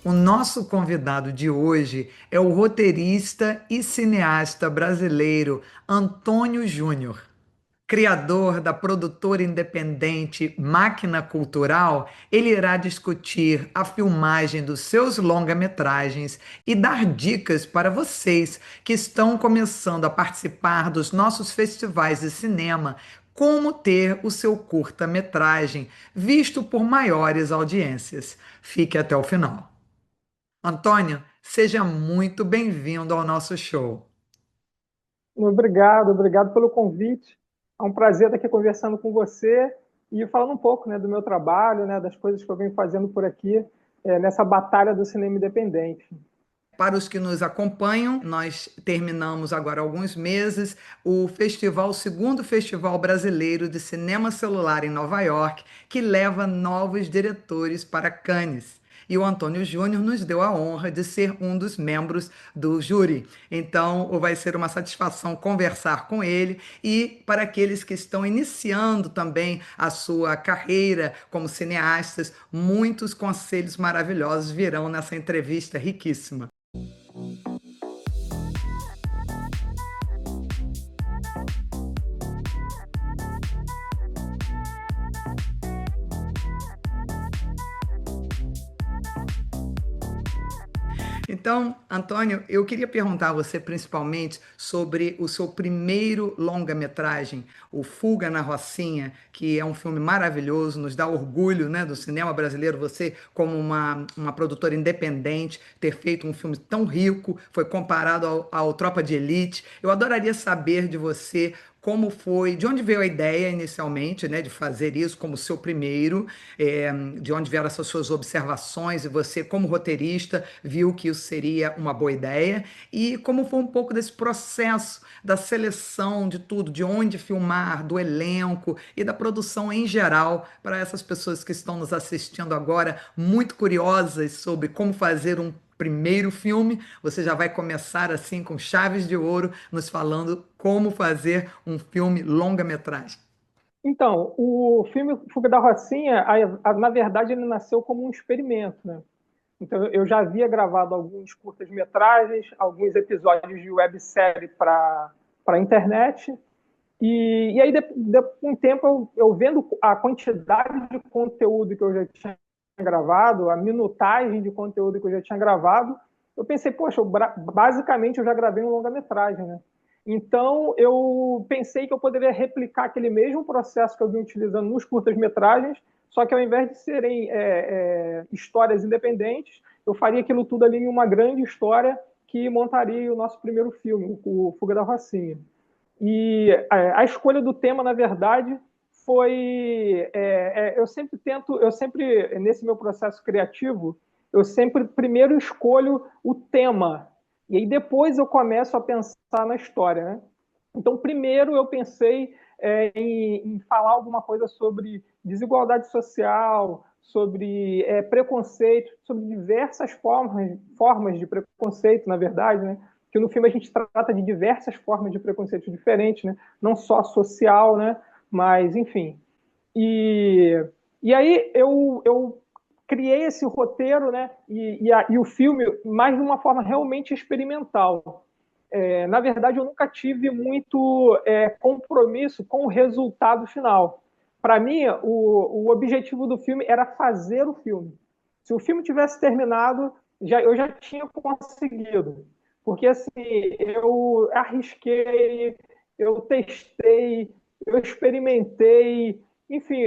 O nosso convidado de hoje é o roteirista e cineasta brasileiro Antônio Júnior. Criador da produtora independente Máquina Cultural, ele irá discutir a filmagem dos seus longa-metragens e dar dicas para vocês que estão começando a participar dos nossos festivais de cinema, como ter o seu curta-metragem visto por maiores audiências. Fique até o final. Antônio, seja muito bem-vindo ao nosso show. Obrigado, obrigado pelo convite. É um prazer estar aqui conversando com você e falando um pouco, né, do meu trabalho, né, das coisas que eu venho fazendo por aqui, nessa batalha do cinema independente. Para os que nos acompanham, nós terminamos agora há alguns meses o segundo Festival Brasileiro de Cinema Celular em Nova York, que leva novos diretores para Cannes. E o Antônio Júnior nos deu a honra de ser um dos membros do júri. Então, vai ser uma satisfação conversar com ele. E para aqueles que estão iniciando também a sua carreira como cineastas, muitos conselhos maravilhosos virão nessa entrevista riquíssima. Então, Antônio, eu queria perguntar a você principalmente sobre o seu primeiro longa-metragem, o Fuga na Rocinha, que é um filme maravilhoso, nos dá orgulho, né, do cinema brasileiro, você como uma produtora independente, ter feito um filme tão rico, foi comparado ao Tropa de Elite. Eu adoraria saber de você como foi, de onde veio a ideia inicialmente, né, de fazer isso como seu primeiro, de onde vieram essas suas observações e você, como roteirista, viu que isso seria uma boa ideia e como foi um pouco desse processo da seleção de tudo, de onde filmar, do elenco e da produção em geral, para essas pessoas que estão nos assistindo agora, muito curiosas sobre como fazer um primeiro filme, você já vai começar assim com chaves de ouro, nos falando como fazer um filme longa-metragem. Então, o filme Fuga da Rocinha, na verdade, ele nasceu como um experimento, né? Então, eu já havia gravado alguns curtas-metragens, alguns episódios de websérie para a internet. E aí, com o tempo, eu vendo a quantidade de conteúdo que eu já tinha gravado, a minutagem de conteúdo que eu já tinha gravado, eu pensei, poxa, basicamente eu já gravei um longa-metragem, né? Então, eu pensei que eu poderia replicar aquele mesmo processo que eu vim utilizando nos curtas-metragens, só que ao invés de serem histórias independentes, eu faria aquilo tudo ali em uma grande história que montaria o nosso primeiro filme, o Fuga da Rocinha. E a escolha do tema, na verdade, foi. Eu sempre, nesse meu processo criativo, eu sempre primeiro escolho o tema, e aí depois eu começo a pensar na história. Né? Então, primeiro eu pensei em falar alguma coisa sobre desigualdade social, sobre preconceito, sobre diversas formas de preconceito, na verdade, né? Que no filme a gente trata de diversas formas de preconceito diferentes, né? Não só social, né? Mas, enfim. E, e aí eu criei esse roteiro, né? E o filme, mais de uma forma realmente experimental. Na verdade, eu nunca tive muito compromisso com o resultado final. Para mim, o objetivo do filme era fazer o filme. Se o filme tivesse terminado, eu já tinha conseguido. Porque assim, eu arrisquei, eu testei, eu experimentei. Enfim,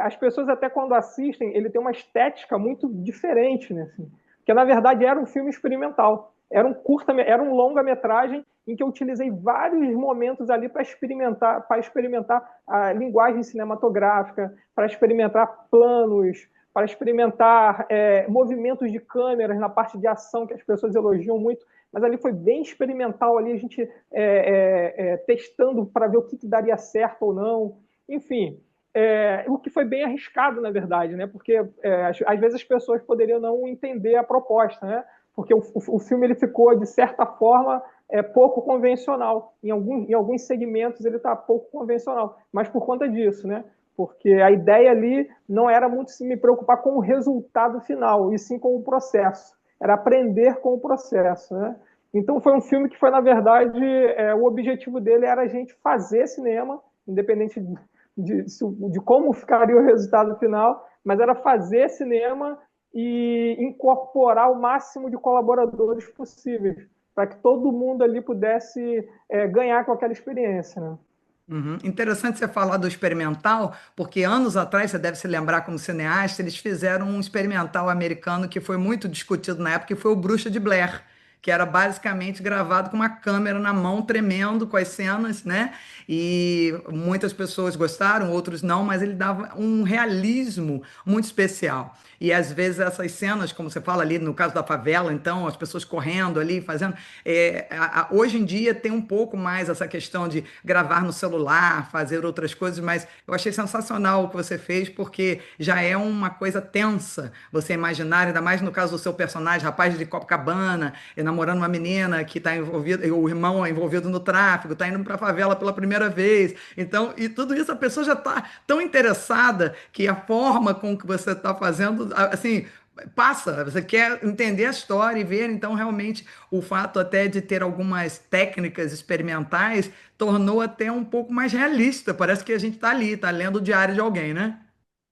as pessoas até quando assistem, ele tem uma estética muito diferente, né? Assim, porque na verdade era um filme experimental. Era um longa-metragem em que eu utilizei vários momentos ali para experimentar a linguagem cinematográfica, para experimentar planos, para experimentar movimentos de câmeras na parte de ação que as pessoas elogiam muito, mas ali foi bem experimental ali a gente testando para ver o que daria certo ou não, enfim. O que foi bem arriscado, na verdade, né? Porque às vezes as pessoas poderiam não entender a proposta, né? Porque o filme ele ficou, de certa forma, pouco convencional. Em alguns segmentos ele está pouco convencional, mas por conta disso, né? porque a ideia ali não era muito se me preocupar com o resultado final, e sim com o processo. Era aprender com o processo, né? Então foi um filme que foi, na verdade, o objetivo dele era a gente fazer cinema, independente de como ficaria o resultado final, mas era fazer cinema e incorporar o máximo de colaboradores possíveis, para que todo mundo ali pudesse ganhar com aquela experiência, né? Uhum. Interessante você falar do experimental, porque anos atrás, você deve se lembrar como cineasta, eles fizeram um experimental americano que foi muito discutido na época, que foi o Bruxa de Blair, que era basicamente gravado com uma câmera na mão, tremendo com as cenas, né? E muitas pessoas gostaram, outros não, mas ele dava um realismo muito especial. E às vezes essas cenas, como você fala ali no caso da favela, então, as pessoas correndo ali, fazendo. Hoje em dia tem um pouco mais essa questão de gravar no celular, fazer outras coisas, mas eu achei sensacional o que você fez, porque já é uma coisa tensa você imaginar, ainda mais no caso do seu personagem, rapaz de Copacabana, namorando uma menina que está envolvida, o irmão é envolvido no tráfico, está indo para a favela pela primeira vez. Então, e tudo isso a pessoa já está tão interessada que a forma com que você está fazendo, assim, passa, você quer entender a história e ver, então realmente o fato até de ter algumas técnicas experimentais tornou até um pouco mais realista. Parece que a gente está ali, está lendo o diário de alguém, né?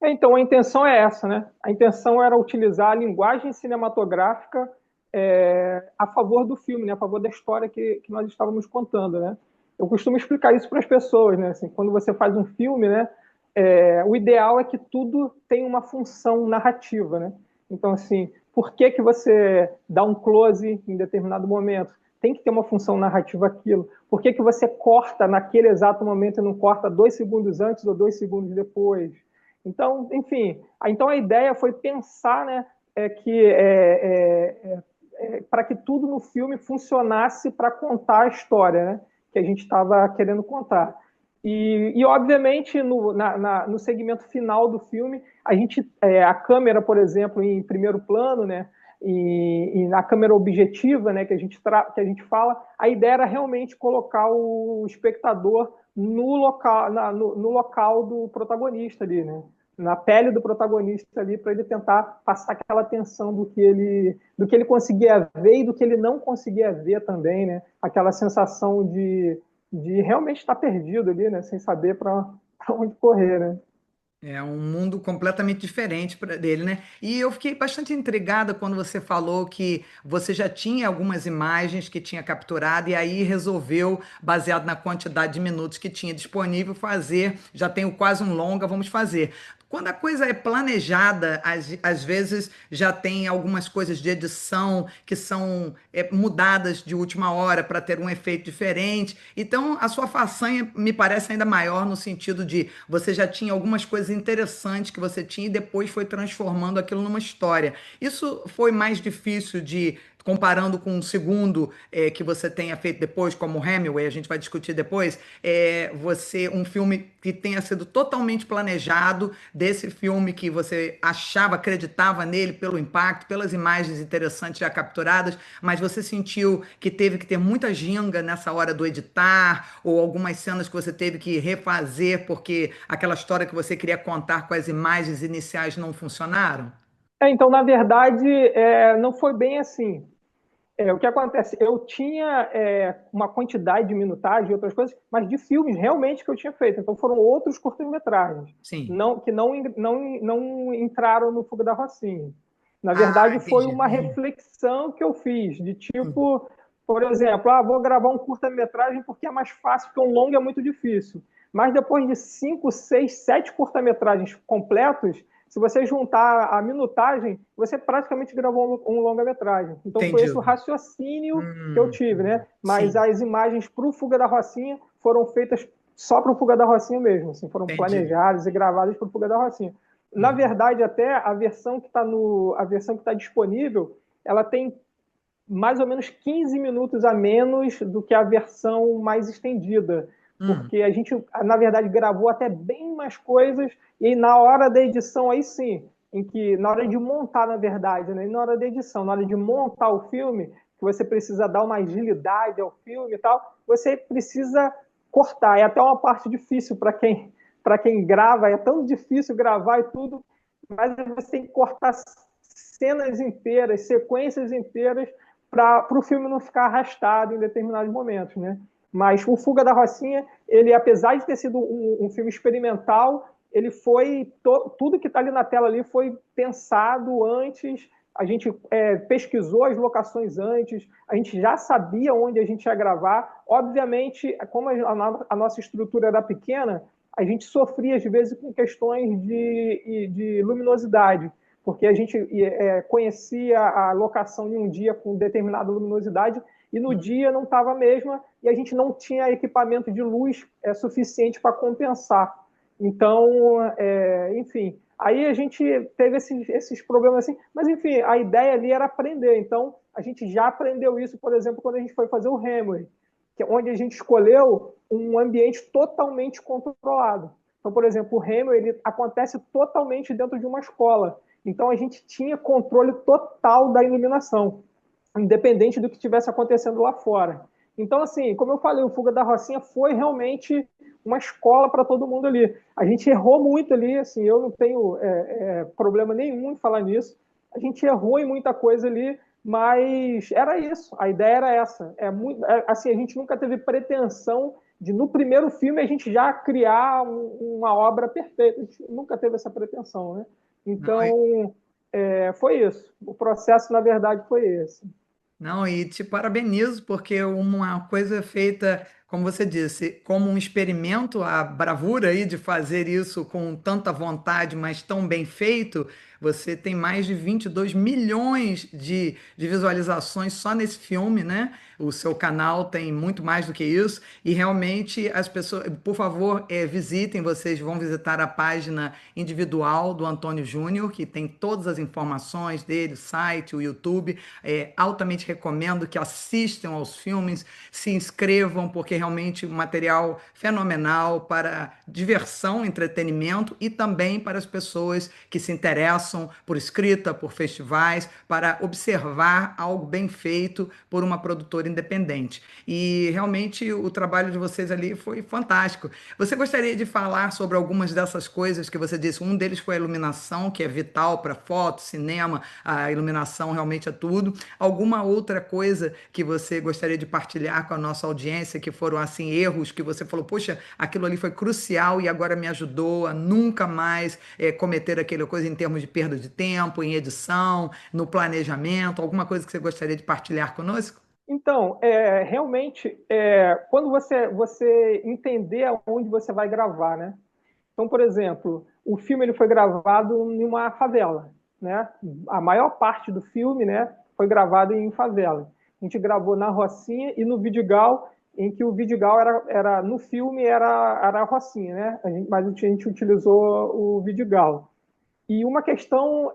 Então, a intenção é essa, né? A intenção era utilizar a linguagem cinematográfica a favor do filme, né? A favor da história que nós estávamos contando, né? Eu costumo explicar isso para as pessoas, né? Assim, quando você faz um filme, né? O ideal é que tudo tenha uma função narrativa, né? Então, assim, por que que você dá um close em determinado momento? Tem que ter uma função narrativa aquilo. Por que que você corta naquele exato momento e não corta 2 segundos antes ou 2 segundos depois? Então, enfim, então a ideia foi pensar, né, para que tudo no filme funcionasse para contar a história, né, que a gente estava querendo contar. Obviamente, no segmento final do filme, a câmera, por exemplo, em primeiro plano, né, e na câmera objetiva, né, que a gente fala, a ideia era realmente colocar o espectador no local, no local do protagonista ali, né? Na pele do protagonista ali, para ele tentar passar aquela tensão do que ele conseguia ver e do que ele não conseguia ver também, né? Aquela sensação de realmente estar perdido ali, né? Sem saber para onde correr, né? É um mundo completamente diferente dele, né? E eu fiquei bastante intrigada quando você falou que você já tinha algumas imagens que tinha capturado e aí resolveu, baseado na quantidade de minutos que tinha disponível, fazer. Já tenho quase um longa, vamos fazer. Quando a coisa é planejada, às vezes já tem algumas coisas de edição que são mudadas de última hora para ter um efeito diferente. Então, a sua façanha me parece ainda maior no sentido de você já tinha algumas coisas interessantes que você tinha e depois foi transformando aquilo numa história. Isso foi mais difícil de comparando com um segundo que você tenha feito depois, como Hemingway, a gente vai discutir depois, um filme que tenha sido totalmente planejado, desse filme que você achava, acreditava nele pelo impacto, pelas imagens interessantes já capturadas, mas você sentiu que teve que ter muita ginga nessa hora do editar, ou algumas cenas que você teve que refazer porque aquela história que você queria contar com as imagens iniciais não funcionaram? Então, na verdade, não foi bem assim. O que acontece? Eu tinha uma quantidade de minutagem e outras coisas, mas de filmes realmente que eu tinha feito. Então foram outros curtas-metragens Sim. que não entraram no Fuga da Rocinha. Na Ah, verdade, foi entendi. uma reflexão que eu fiz, de tipo, por exemplo, vou gravar um curta-metragem porque é mais fácil, porque um longa é muito difícil. Mas depois de 5, 6, 7 curta-metragens completos, se você juntar a minutagem, você praticamente gravou um longa-metragem. Então foi esse o Entendido. raciocínio que eu tive, né? Mas Sim, as imagens para o Fuga da Rocinha foram feitas só para o Fuga da Rocinha mesmo, assim, foram entendi. planejadas e gravadas para o Fuga da Rocinha. Na Uhum. verdade, até a versão que está disponível, ela tem mais ou menos 15 minutos a menos do que a versão mais estendida, Uhum. porque a gente, na verdade, gravou até bem mais coisas, e na hora da edição, aí sim, em que, na hora de montar, na verdade, né, na hora da edição, na hora de montar o filme, que você precisa dar uma agilidade ao filme e tal, você precisa cortar. É até uma parte difícil para quem para quem grava, é tão difícil gravar e tudo, mas você tem que cortar cenas inteiras, sequências inteiras, para o filme não ficar arrastado em determinados momentos, né? Mas o Fuga da Rocinha, ele, apesar de ter sido um filme experimental, ele foi tudo que está ali na tela ali foi pensado antes. A gente pesquisou as locações antes, a gente já sabia onde a gente ia gravar. Obviamente, como a nossa estrutura era pequena, a gente sofria às vezes com questões de luminosidade, porque a gente conhecia a locação em um dia com determinada luminosidade e no dia não estava a mesma e a gente não tinha equipamento de luz suficiente para compensar. Então, enfim, aí a gente teve esses problemas assim, mas enfim, a ideia ali era aprender. Então, a gente já aprendeu isso, por exemplo, quando a gente foi fazer o Hammer, que é onde a gente escolheu um ambiente totalmente controlado. Então, por exemplo, o Hammer ele acontece totalmente dentro de uma escola. Então, a gente tinha controle total da iluminação, independente do que estivesse acontecendo lá fora. Então, assim, como eu falei, o Fuga da Rocinha foi realmente uma escola para todo mundo ali. A gente errou muito ali, assim, eu não tenho problema nenhum em falar nisso. A gente errou em muita coisa ali, mas era isso, a ideia era essa. Assim, a gente nunca teve pretensão de, no primeiro filme, a gente já criar uma obra perfeita. A gente nunca teve essa pretensão, né? Então, foi isso. O processo, na verdade, foi esse. Não, e te parabenizo, porque uma coisa feita, como você disse, como um experimento, a bravura aí de fazer isso com tanta vontade, mas tão bem feito, você tem mais de 22 milhões de visualizações só nesse filme, né? O seu canal tem muito mais do que isso, e realmente as pessoas, por favor, visitem, vocês vão visitar a página individual do Antônio Júnior, que tem todas as informações dele, o site, o YouTube. Altamente recomendo que assistam aos filmes, se inscrevam, porque realmente um material fenomenal para diversão, entretenimento e também para as pessoas que se interessam por escrita, por festivais, para observar algo bem feito por uma produtora independente. E realmente o trabalho de vocês ali foi fantástico. Você gostaria de falar sobre algumas dessas coisas que você disse? Um deles foi a iluminação, que é vital para foto, cinema, a iluminação realmente é tudo. Alguma outra coisa que você gostaria de partilhar com a nossa audiência, que foram assim erros que você falou, poxa, aquilo ali foi crucial e agora me ajudou a nunca mais cometer aquela coisa em termos de perda de tempo, em edição, no planejamento, alguma coisa que você gostaria de partilhar conosco? Então, realmente, quando você entender aonde você vai gravar, né? Então, por exemplo, o filme ele foi gravado em uma favela, né? A maior parte do filme, né, foi gravado em favela. A gente gravou na Rocinha e no Vidigal, em que o Vidigal era no filme era a Rocinha, né? Mas a gente utilizou o Vidigal. E uma questão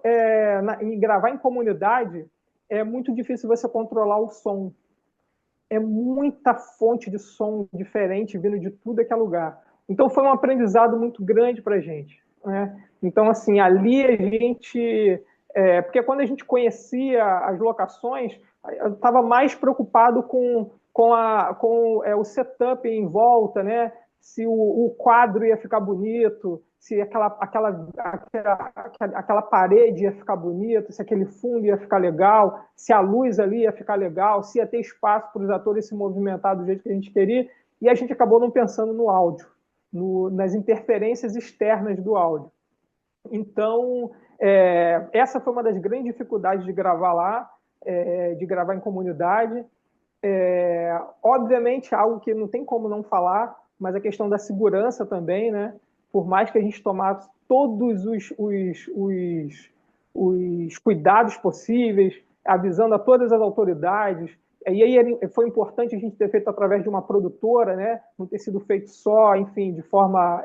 em gravar em comunidade é muito difícil você controlar o som. É muita fonte de som diferente vindo de tudo que é lugar. Então foi um aprendizado muito grande para a gente, né? Então, assim, ali a gente... porque quando a gente conhecia as locações, eu estava mais preocupado com o setup em volta, né? Se o quadro ia ficar bonito, se aquela parede ia ficar bonita, se aquele fundo ia ficar legal, se a luz ali ia ficar legal, se ia ter espaço para os atores se movimentar do jeito que a gente queria, e a gente acabou não pensando no áudio, nas interferências externas do áudio. Então, essa foi uma das grandes dificuldades de gravar lá, de gravar em comunidade. Obviamente, algo que não tem como não falar, mas a questão da segurança também, né? Por mais que a gente tomasse todos os cuidados possíveis, avisando a todas as autoridades, e aí foi importante a gente ter feito através de uma produtora, né? Não ter sido feito só, enfim, de forma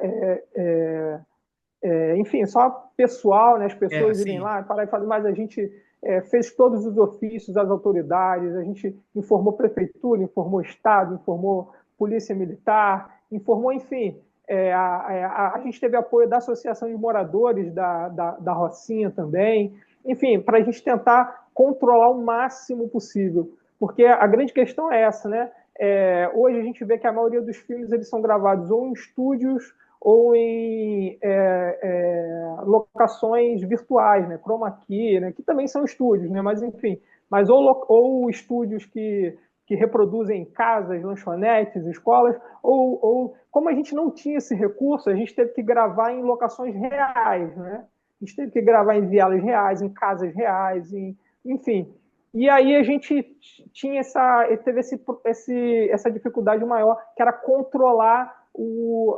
enfim, só pessoal, né? As pessoas irem Sim. lá, parar e fazer, mas a gente fez todos os ofícios às autoridades, a gente informou prefeitura, informou Estado, informou Polícia Militar, informou, enfim, a gente teve apoio da Associação de Moradores da Rocinha também, enfim, para a gente tentar controlar o máximo possível, porque a grande questão é essa, né? Hoje a gente vê que a maioria dos filmes eles são gravados ou em estúdios ou em locações virtuais, né? Chroma Key, né? Que também são estúdios, né? Mas enfim, mas ou estúdios que reproduzem casas, lanchonetes, escolas, ou como a gente não tinha esse recurso, a gente teve que gravar em locações reais, né? A gente teve que gravar em vielas reais, em casas reais, enfim. E aí a gente tinha teve essa dificuldade maior, que era controlar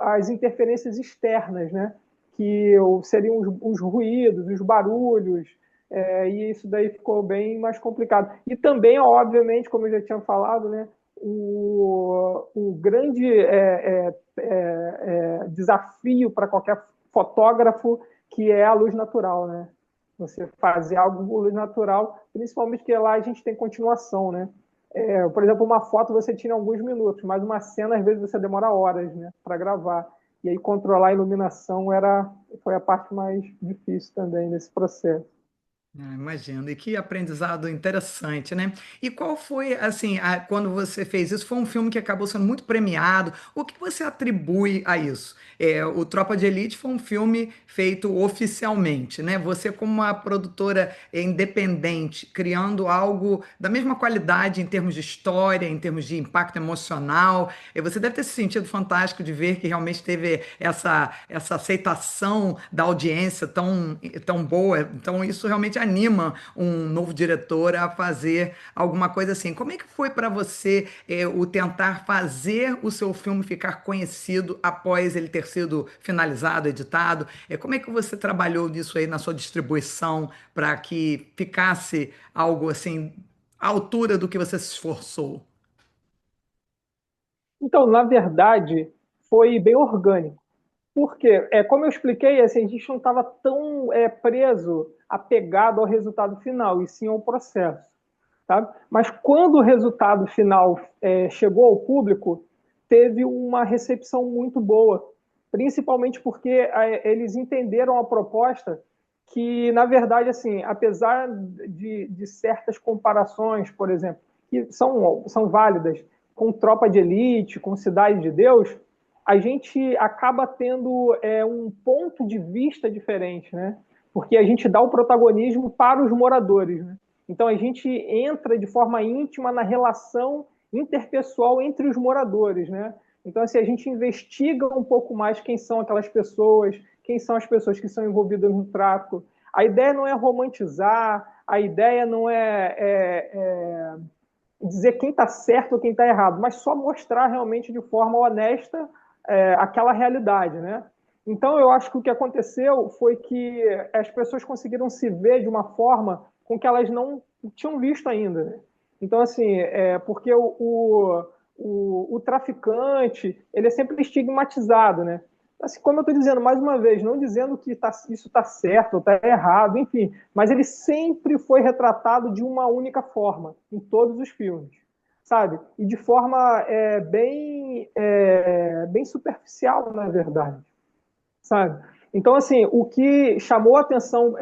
as interferências externas, né? Que seriam os ruídos, os barulhos, e isso daí ficou bem mais complicado. E também, obviamente, como eu já tinha falado, né, o grande desafio para qualquer fotógrafo, que é a luz natural, né? Você fazer algo com luz natural, principalmente porque lá a gente tem continuação, né? Por exemplo, uma foto você tira alguns minutos, mas uma cena, às vezes, você demora horas, né, para gravar. E aí controlar a iluminação foi a parte mais difícil também nesse processo. Imagino. E que aprendizado interessante, né? E qual foi, assim, quando você fez isso, foi um filme que acabou sendo muito premiado. O que você atribui a isso? O Tropa de Elite foi um filme feito oficialmente, né? Você, como uma produtora independente, criando algo da mesma qualidade em termos de história, em termos de impacto emocional, você deve ter se sentido fantástico de ver que realmente teve essa aceitação da audiência tão boa. Então, isso realmente anima um novo diretor a fazer alguma coisa assim. Como é que foi para você o tentar fazer o seu filme ficar conhecido após ele ter sido finalizado, editado? Como é que você trabalhou nisso aí na sua distribuição para que ficasse algo assim à altura do que você se esforçou? Então, na verdade, foi bem orgânico. Porque, como eu expliquei, assim, a gente não estava tão preso, apegado ao resultado final, e sim ao processo. Sabe? Mas quando o resultado final chegou ao público, teve uma recepção muito boa, principalmente porque eles entenderam a proposta que, na verdade, assim, apesar de certas comparações, por exemplo, que são válidas, com Tropa de Elite, com Cidade de Deus, a gente acaba tendo um ponto de vista diferente, né? Porque a gente dá o protagonismo para os moradores, né? Então a gente entra de forma íntima na relação interpessoal entre os moradores, né? Então assim, a gente investiga um pouco mais quem são aquelas pessoas, quem são as pessoas que são envolvidas no tráfico. A ideia não é romantizar, a ideia não é dizer quem está certo ou quem está errado, mas só mostrar realmente de forma honesta aquela realidade, né? Então, eu acho que o que aconteceu foi que as pessoas conseguiram se ver de uma forma com que elas não tinham visto ainda. Né? Então, assim, porque o traficante, ele é sempre estigmatizado, né? Assim, como eu estou dizendo, mais uma vez, não dizendo que isso está certo ou está errado, enfim, mas ele sempre foi retratado de uma única forma, em todos os filmes, sabe? E de forma bem superficial, na verdade, sabe? Então, assim, o que chamou a atenção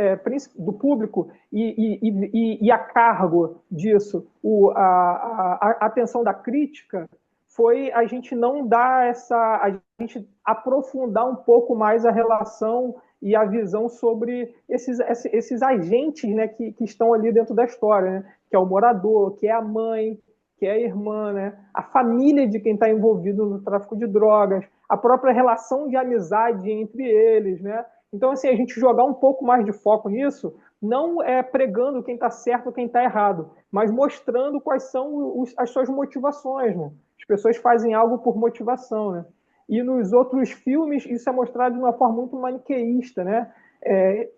do público e a cargo disso, a atenção da crítica, foi a gente não dar a gente aprofundar um pouco mais a relação e a visão sobre esses agentes, né, que estão ali dentro da história, né? Que é o morador, que é a mãe, que é a irmã, né? A família de quem está envolvido no tráfico de drogas, a própria relação de amizade entre eles, né? Então, assim, a gente jogar um pouco mais de foco nisso, não é pregando quem está certo ou quem está errado, mas mostrando quais são as suas motivações, né? As pessoas fazem algo por motivação, né? E nos outros filmes isso é mostrado de uma forma muito maniqueísta, né?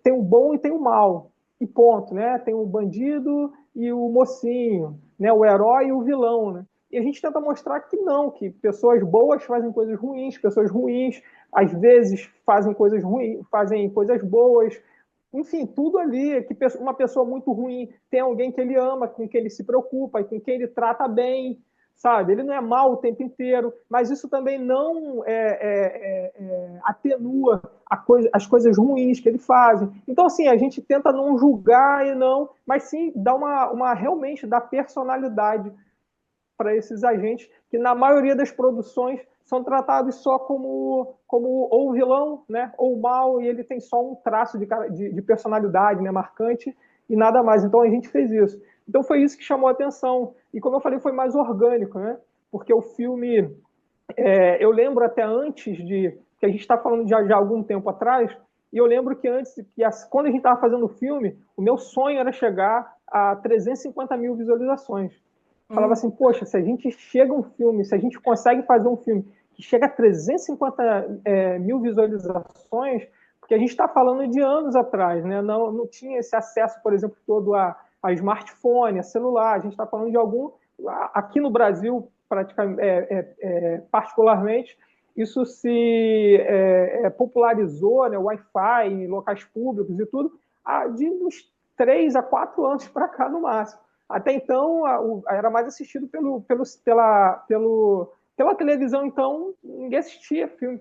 Tem o bom e tem o mal, e ponto, né? Tem o bandido e o mocinho, né? O herói e o vilão, né? E a gente tenta mostrar que não, que pessoas boas fazem coisas ruins, pessoas ruins às vezes fazem coisas ruins, fazem coisas boas, enfim, tudo ali, que uma pessoa muito ruim tem alguém que ele ama, com quem ele se preocupa, com quem ele trata bem, sabe? Ele não é mal o tempo inteiro, mas isso também não atenua as coisas ruins que ele faz. Então, assim, a gente tenta não julgar e não, mas sim dar realmente dar personalidade para esses agentes que, na maioria das produções, são tratados só como ou vilão, né, ou mal, e ele tem só um traço de personalidade, né, marcante, e nada mais. Então a gente fez isso. Então foi isso que chamou a atenção. E como eu falei, foi mais orgânico, né? Porque o filme, eu lembro até antes de, que a gente está falando já há algum tempo atrás, e eu lembro que antes, quando a gente estava fazendo o filme, o meu sonho era chegar a 350 mil visualizações. Falava assim, poxa, se a gente chega um filme, se a gente consegue fazer um filme que chega a 350 mil visualizações, porque a gente está falando de anos atrás, né? Não tinha esse acesso, por exemplo, todo a smartphone, a celular. A gente está falando de aqui no Brasil, praticamente, particularmente, isso se popularizou, né? Wi-Fi em locais públicos e tudo, de uns 3 a 4 anos para cá, no máximo. Até então, era mais assistido pela televisão, então ninguém assistia filme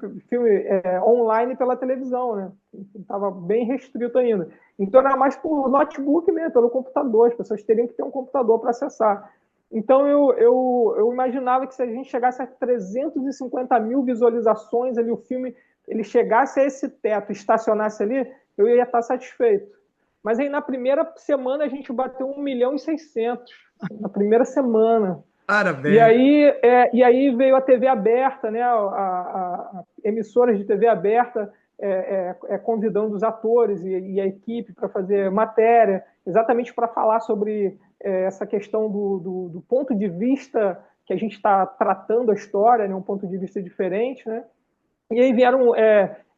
online pela televisão, né? Estava bem restrito ainda. Então era mais por notebook mesmo, pelo computador. As pessoas teriam que ter um computador para acessar. Então eu imaginava que se a gente chegasse a 350 mil visualizações ali, o filme ele chegasse a esse teto, estacionasse ali, eu ia estar satisfeito. Mas aí na primeira semana a gente bateu 1.600.000 na primeira semana. Parabéns. E aí veio a TV aberta, né? A emissoras de TV aberta convidando os atores e a equipe para fazer matéria, exatamente para falar sobre essa questão do ponto de vista que a gente está tratando a história, né? Um ponto de vista diferente, né? E aí vieram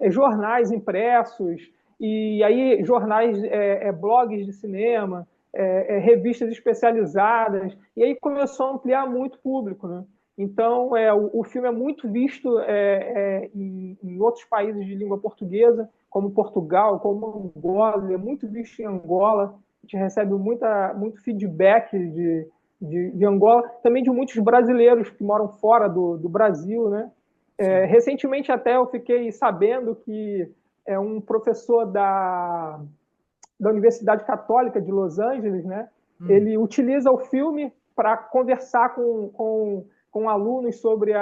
jornais impressos, e aí jornais, blogs de cinema, revistas especializadas, e aí começou a ampliar muito o público, né? Então, o filme é muito visto em outros países de língua portuguesa, como Portugal, como Angola, é muito visto em Angola, a gente recebe muito feedback de Angola, também de muitos brasileiros que moram fora do Brasil, né? Recentemente até eu fiquei sabendo que um professor da Universidade Católica de Los Angeles, né, ele utiliza o filme para conversar com alunos sobre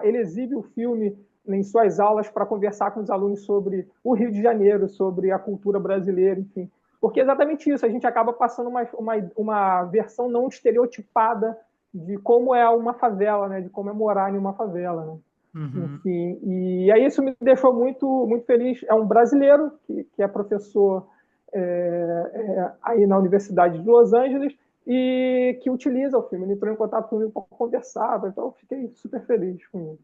ele exibe o filme em suas aulas para conversar com os alunos sobre o Rio de Janeiro, sobre a cultura brasileira, enfim. Porque é exatamente isso, a gente acaba passando uma versão não estereotipada de como é uma favela, né, de como é morar em uma favela, né? Uhum. Enfim, e aí isso me deixou muito, muito feliz. É um brasileiro que é professor aí na Universidade de Los Angeles e que utiliza o filme. Ele entrou em contato comigo para conversar, então eu fiquei super feliz com isso.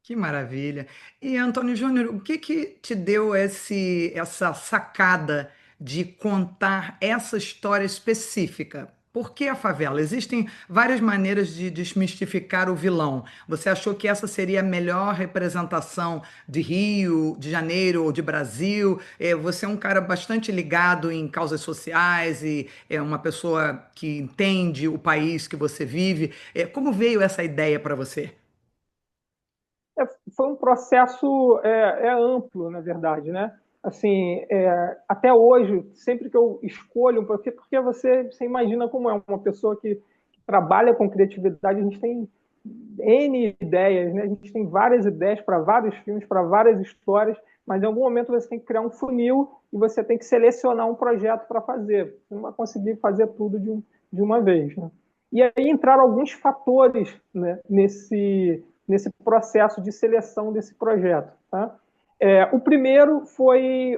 Que maravilha. E, Antônio Júnior, o que que te deu essa sacada de contar essa história específica? Por que a favela? Existem várias maneiras de desmistificar o vilão. Você achou que essa seria a melhor representação de Rio, de Janeiro ou de Brasil? Você é um cara bastante ligado em causas sociais e é uma pessoa que entende o país que você vive. Como veio essa ideia para você? Foi um processo amplo, na verdade, né? Assim, até hoje, sempre que eu escolho, porque você imagina como é uma pessoa que trabalha com criatividade, a gente tem N ideias, né? A gente tem várias ideias para vários filmes, para várias histórias, mas em algum momento você tem que criar um funil e você tem que selecionar um projeto para fazer. Você não vai conseguir fazer tudo de uma vez, né? E aí entraram alguns fatores, né, nesse processo de seleção desse projeto. Tá? O primeiro foi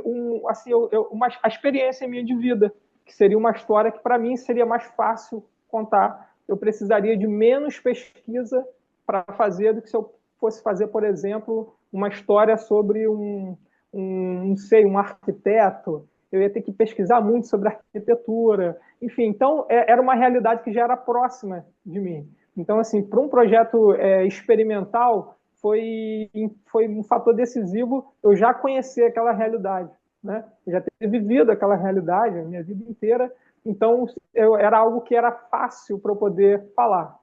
a experiência minha de vida, que seria uma história que para mim seria mais fácil contar. Eu precisaria de menos pesquisa para fazer do que se eu fosse fazer, por exemplo, uma história sobre não sei, um arquiteto. Eu ia ter que pesquisar muito sobre arquitetura. Enfim, então era uma realidade que já era próxima de mim. Então, assim, para um projeto experimental, foi um fator decisivo eu já conhecer aquela realidade, né? Eu já ter vivido aquela realidade a minha vida inteira, então era algo que era fácil para eu poder falar.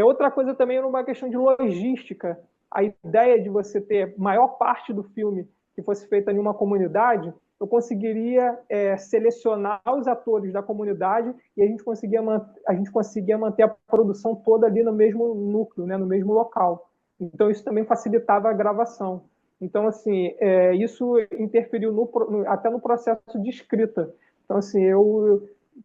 Outra coisa também era uma questão de logística. A ideia de você ter maior parte do filme que fosse feita em uma comunidade eu conseguiria selecionar os atores da comunidade e a gente conseguia manter a produção toda ali no mesmo núcleo, né, no mesmo local. Então, isso também facilitava a gravação. Então, assim, isso interferiu até no processo de escrita. Então, assim,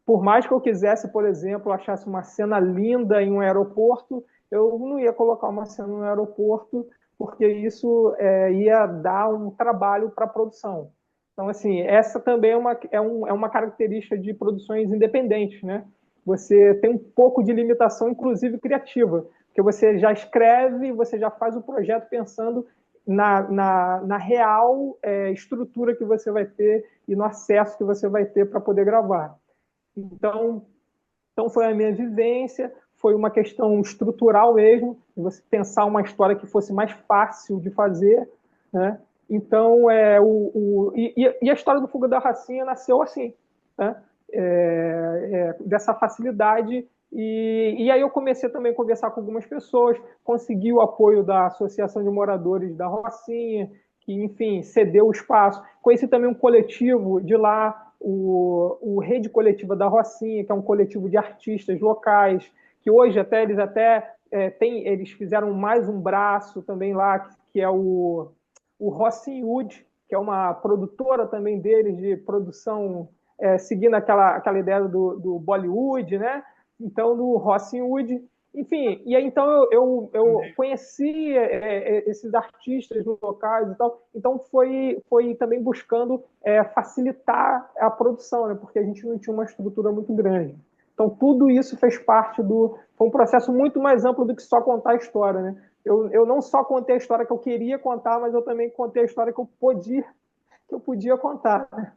por mais que eu quisesse, por exemplo, achasse uma cena linda em um aeroporto, eu não ia colocar uma cena no aeroporto, porque isso ia dar um trabalho para a produção. Então, assim, essa também é uma característica de produções independentes, né? Você tem um pouco de limitação, inclusive criativa, porque você já escreve, você já faz o projeto pensando na real estrutura que você vai ter e no acesso que você vai ter para poder gravar. Então foi a minha vivência, foi uma questão estrutural mesmo, de você pensar uma história que fosse mais fácil de fazer, né? Então, e a história do Fuga da Racinha nasceu assim, né? Dessa facilidade. E aí eu comecei também a conversar com algumas pessoas, consegui o apoio da Associação de Moradores da Rocinha, que, enfim, cedeu o espaço. Conheci também um coletivo de lá, o Rede Coletiva da Rocinha, que é um coletivo de artistas locais, que hoje eles fizeram mais um braço também lá, que é o Rocinwood, que é uma produtora também deles de produção, seguindo aquela ideia do Bollywood, né? Então, do Rocinwood. Enfim, e aí então eu conheci esses artistas locais e tal, então foi também buscando facilitar a produção, né? Porque a gente não tinha uma estrutura muito grande. Então tudo isso fez parte foi um processo muito mais amplo do que só contar a história, né? Eu não só contei a história que eu queria contar, mas eu também contei a história que eu podia contar, né?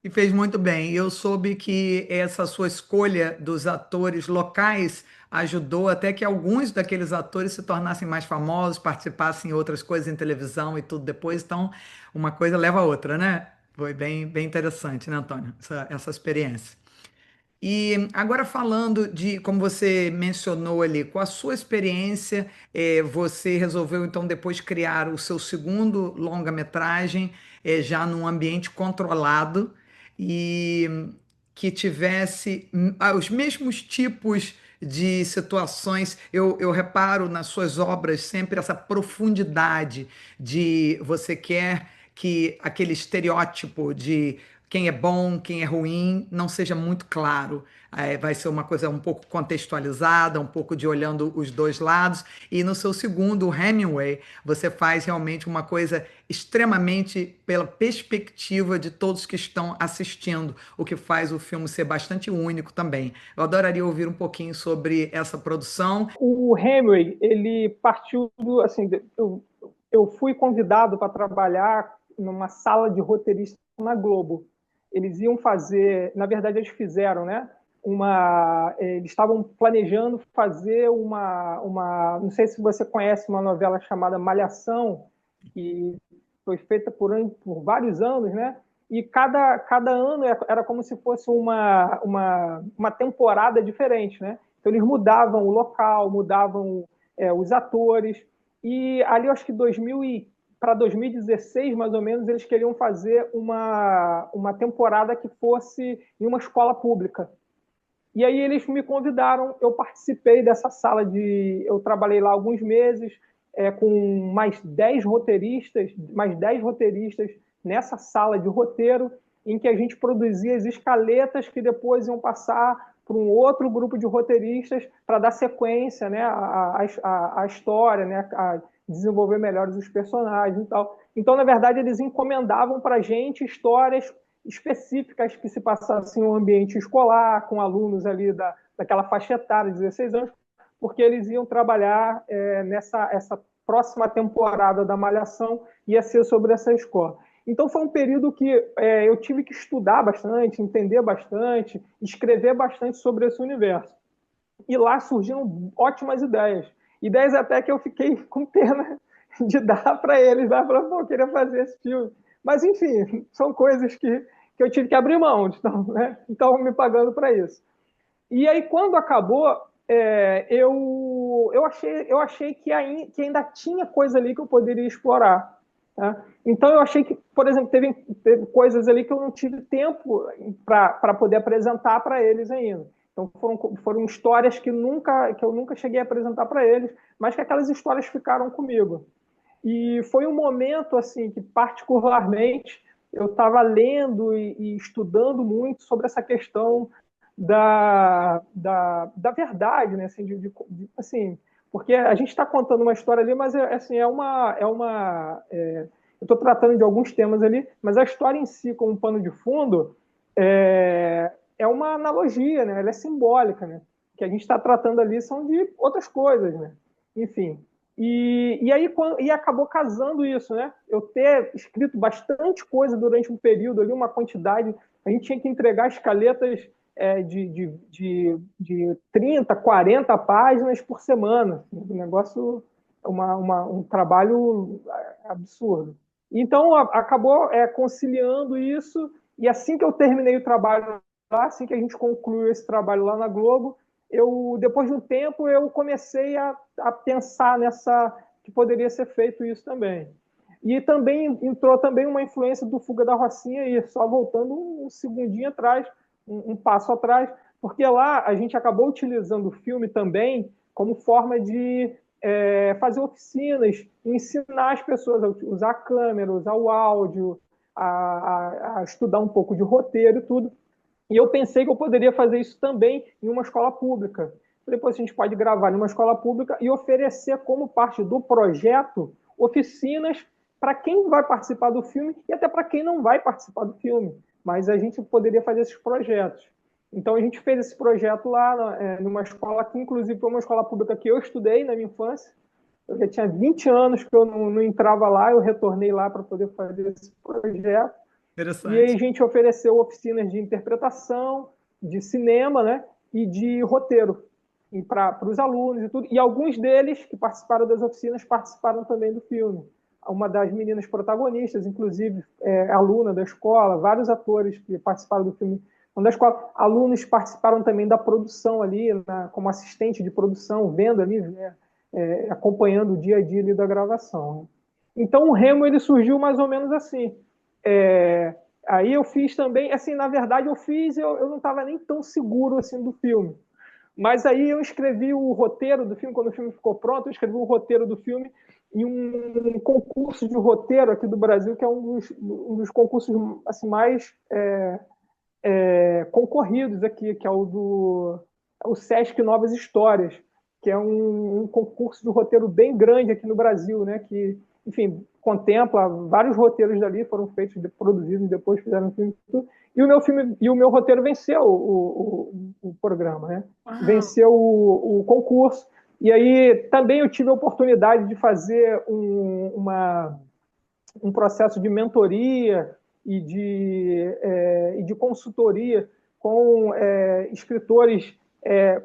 E fez muito bem. Eu soube que essa sua escolha dos atores locais ajudou até que alguns daqueles atores se tornassem mais famosos, participassem em outras coisas em televisão e tudo depois. Então, uma coisa leva a outra, né? Foi bem interessante, né, Antônio? Essa experiência. E agora falando de, como você mencionou ali, com a sua experiência, você resolveu então depois criar o seu segundo longa-metragem, já num ambiente controlado e que tivesse os mesmos tipos de situações. Eu reparo nas suas obras sempre essa profundidade de você quer que aquele estereótipo de quem é bom, quem é ruim, não seja muito claro. Vai ser uma coisa um pouco contextualizada, um pouco de olhando os dois lados. E no seu segundo, o Hemingway, você faz realmente uma coisa extremamente pela perspectiva de todos que estão assistindo, o que faz o filme ser bastante único também. Eu adoraria ouvir um pouquinho sobre essa produção. O Hemingway, ele partiu assim, eu fui convidado para trabalhar numa sala de roteiristas na Globo. Eles iam fazer, na verdade eles fizeram, né? Eles estavam planejando fazer não sei se você conhece uma novela chamada Malhação, que foi feita por vários anos, né? E cada ano era como se fosse uma temporada diferente, né? Então eles mudavam o local, mudavam os atores, e ali eu acho que para 2016, mais ou menos, eles queriam fazer uma temporada que fosse em uma escola pública. E aí eles me convidaram, eu participei dessa sala eu trabalhei lá alguns meses, com mais 10 roteiristas nessa sala de roteiro, em que a gente produzia as escaletas que depois iam passar para um outro grupo de roteiristas para dar sequência, né, à história, né, a desenvolver melhor os personagens e tal. Então, na verdade, eles encomendavam para a gente histórias específicas que se passassem em um ambiente escolar, com alunos ali daquela faixa etária, 16 anos, porque eles iam trabalhar essa próxima temporada da Malhação, ia ser sobre essa escola. Então foi um período que eu tive que estudar bastante, entender bastante, escrever bastante sobre esse universo. E lá surgiram ótimas ideias. Ideias até que eu fiquei com pena de dar para eles, dar para eu queria fazer esse filme. Mas, enfim, são coisas que eu tive que abrir mão, então, né? Então, me pagando para isso. E aí, quando acabou, eu achei que ainda tinha coisa ali que eu poderia explorar. Tá? Então, eu achei que, por exemplo, teve coisas ali que eu não tive tempo para poder apresentar para eles ainda. Então, foram histórias que eu nunca cheguei a apresentar para eles, mas que aquelas histórias ficaram comigo. E foi um momento assim que, particularmente, eu estava lendo e estudando muito sobre essa questão da verdade, né? Assim, assim, porque a gente está contando uma história ali, mas assim, eu estou tratando de alguns temas ali, mas a história em si, como pano de fundo, é uma analogia, né? Ela é simbólica, né? O que a gente está tratando ali são de outras coisas, né? Enfim. E acabou casando isso, né? Eu ter escrito bastante coisa durante um período ali, uma quantidade. A gente tinha que entregar escaletas de 30, 40 páginas por semana. Um negócio, um trabalho absurdo. Então, acabou conciliando isso. E assim que eu terminei o trabalho lá, assim que a gente concluiu esse trabalho lá na Globo, depois de um tempo, eu comecei a pensar nessa que poderia ser feito isso também. E também entrou também uma influência do Fuga da Rocinha, e só voltando um segundinho atrás, um passo atrás, porque lá a gente acabou utilizando o filme também como forma de fazer oficinas, ensinar as pessoas a usar a câmera, usar o áudio, a estudar um pouco de roteiro e tudo. E eu pensei que eu poderia fazer isso também em uma escola pública. Depois a gente pode gravar em uma escola pública e oferecer como parte do projeto oficinas para quem vai participar do filme e até para quem não vai participar do filme. Mas a gente poderia fazer esses projetos. Então a gente fez esse projeto lá numa escola que, inclusive, foi uma escola pública que eu estudei na minha infância. Eu já tinha 20 anos que eu não entrava lá, eu retornei lá para poder fazer esse projeto. E aí Interessante. a gente ofereceu oficinas de interpretação, de cinema, né, e de roteiro para os alunos e tudo. E alguns deles que participaram das oficinas participaram também do filme. Uma das meninas protagonistas, inclusive, aluna da escola, vários atores que participaram do filme da escola. Alunos participaram também da produção ali, como assistente de produção, vendo ali, né, acompanhando o dia a dia ali da gravação. Então o Remo ele surgiu mais ou menos assim. É, Aí eu fiz também, assim, na verdade eu não estava nem tão seguro assim do filme. Mas aí eu escrevi o roteiro do filme, quando o filme ficou pronto, eu escrevi o roteiro do filme em um concurso de roteiro aqui do Brasil, que é um dos concursos assim, mais concorridos aqui, que é o Sesc Novas Histórias, que é um concurso de roteiro bem grande aqui no Brasil, né? Que, enfim, contempla vários roteiros dali, foram feitos, produzidos, depois fizeram um filme. E o meu roteiro venceu o programa, né? Uau! Venceu o concurso. E aí também eu tive a oportunidade de fazer um processo de mentoria e de consultoria com escritores,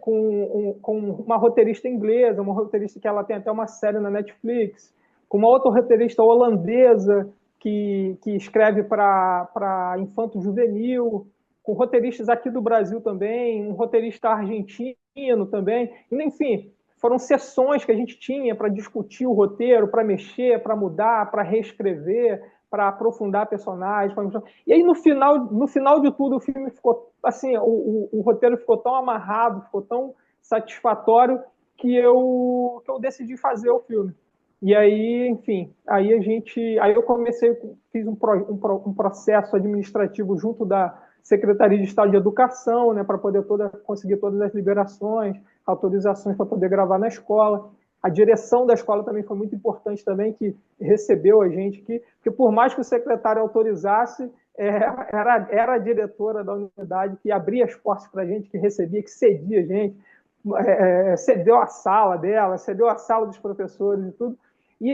com uma roteirista inglesa, uma roteirista que ela tem até uma série na Netflix, com uma outra roteirista holandesa que escreve para infanto juvenil, com roteiristas aqui do Brasil também, um roteirista argentino também, enfim, foram sessões que a gente tinha para discutir o roteiro, para mexer, para mudar, para reescrever, para aprofundar personagens. E aí, no final de tudo, o filme ficou assim, o roteiro ficou tão amarrado, ficou tão satisfatório que eu decidi fazer o filme. E aí, enfim, aí eu comecei, fiz um processo administrativo junto da Secretaria de Estado de Educação, né, para poder conseguir todas as liberações, autorizações para poder gravar na escola. A direção da escola também foi muito importante também, que recebeu a gente aqui, porque por mais que o secretário autorizasse, era a diretora da unidade que abria as portas para a gente, que recebia, que cedia a gente, cedeu a sala dela, cedeu a sala dos professores e tudo.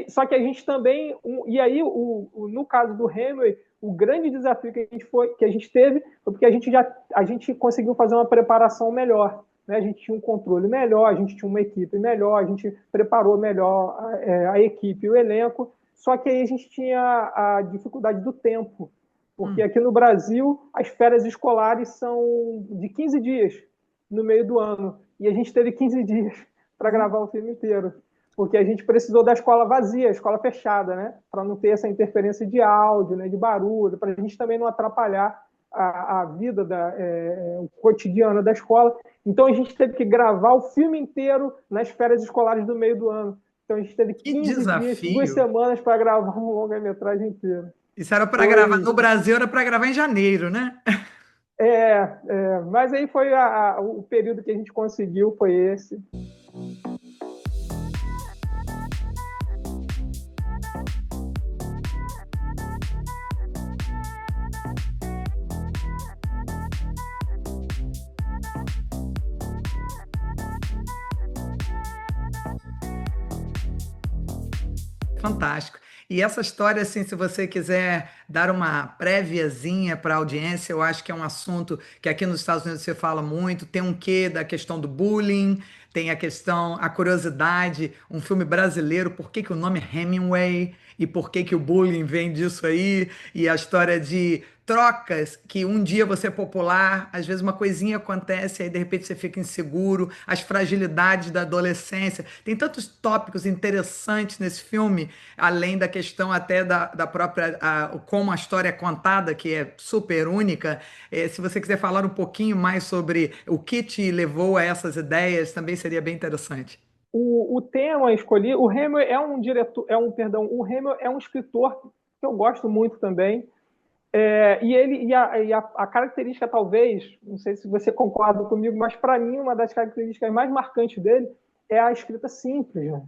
Só que a gente também, e aí no caso do Hemingway, o grande desafio que a gente teve foi porque a gente conseguiu fazer uma preparação melhor. Né? A gente tinha um controle melhor, a gente tinha uma equipe melhor, a gente preparou melhor a equipe e o elenco, só que aí a gente tinha a dificuldade do tempo, porque aqui no Brasil as férias escolares são de 15 dias no meio do ano, e a gente teve 15 dias para gravar o filme inteiro. porque a gente precisou da escola vazia, a escola fechada, né? Para não ter essa interferência de áudio, né? De barulho, para a gente também não atrapalhar a vida, o cotidiano da escola. Então a gente teve que gravar o filme inteiro nas férias escolares do meio do ano. Então a gente teve Que 15 dias, 2 desafio! semanas para gravar um longa-metragem inteiro. Isso era para gravar Foi, no Brasil, era para gravar em janeiro, né? mas aí foi o período que a gente conseguiu, foi esse. Fantástico. E essa história, assim, se você quiser dar uma préviazinha para a audiência, eu acho que é um assunto que aqui nos Estados Unidos você fala muito. Tem um quê da questão do bullying, tem a questão, a curiosidade, um filme brasileiro, por que que o nome é Hemingway e por que que o bullying vem disso aí, e a história de trocas, que um dia você é popular, às vezes uma coisinha acontece, aí de repente você fica inseguro, as fragilidades da adolescência. Tem tantos tópicos interessantes nesse filme, além da questão até da própria, como a história é contada, que é super única. Se você quiser falar um pouquinho mais sobre o que te levou a essas ideias, também seria bem interessante. O tema escolhido, o Hemingway é um diretor, o Hemingway é um escritor que eu gosto muito também. A característica, talvez, não sei se você concorda comigo, mas para mim uma das características mais marcantes dele é a escrita simples, né?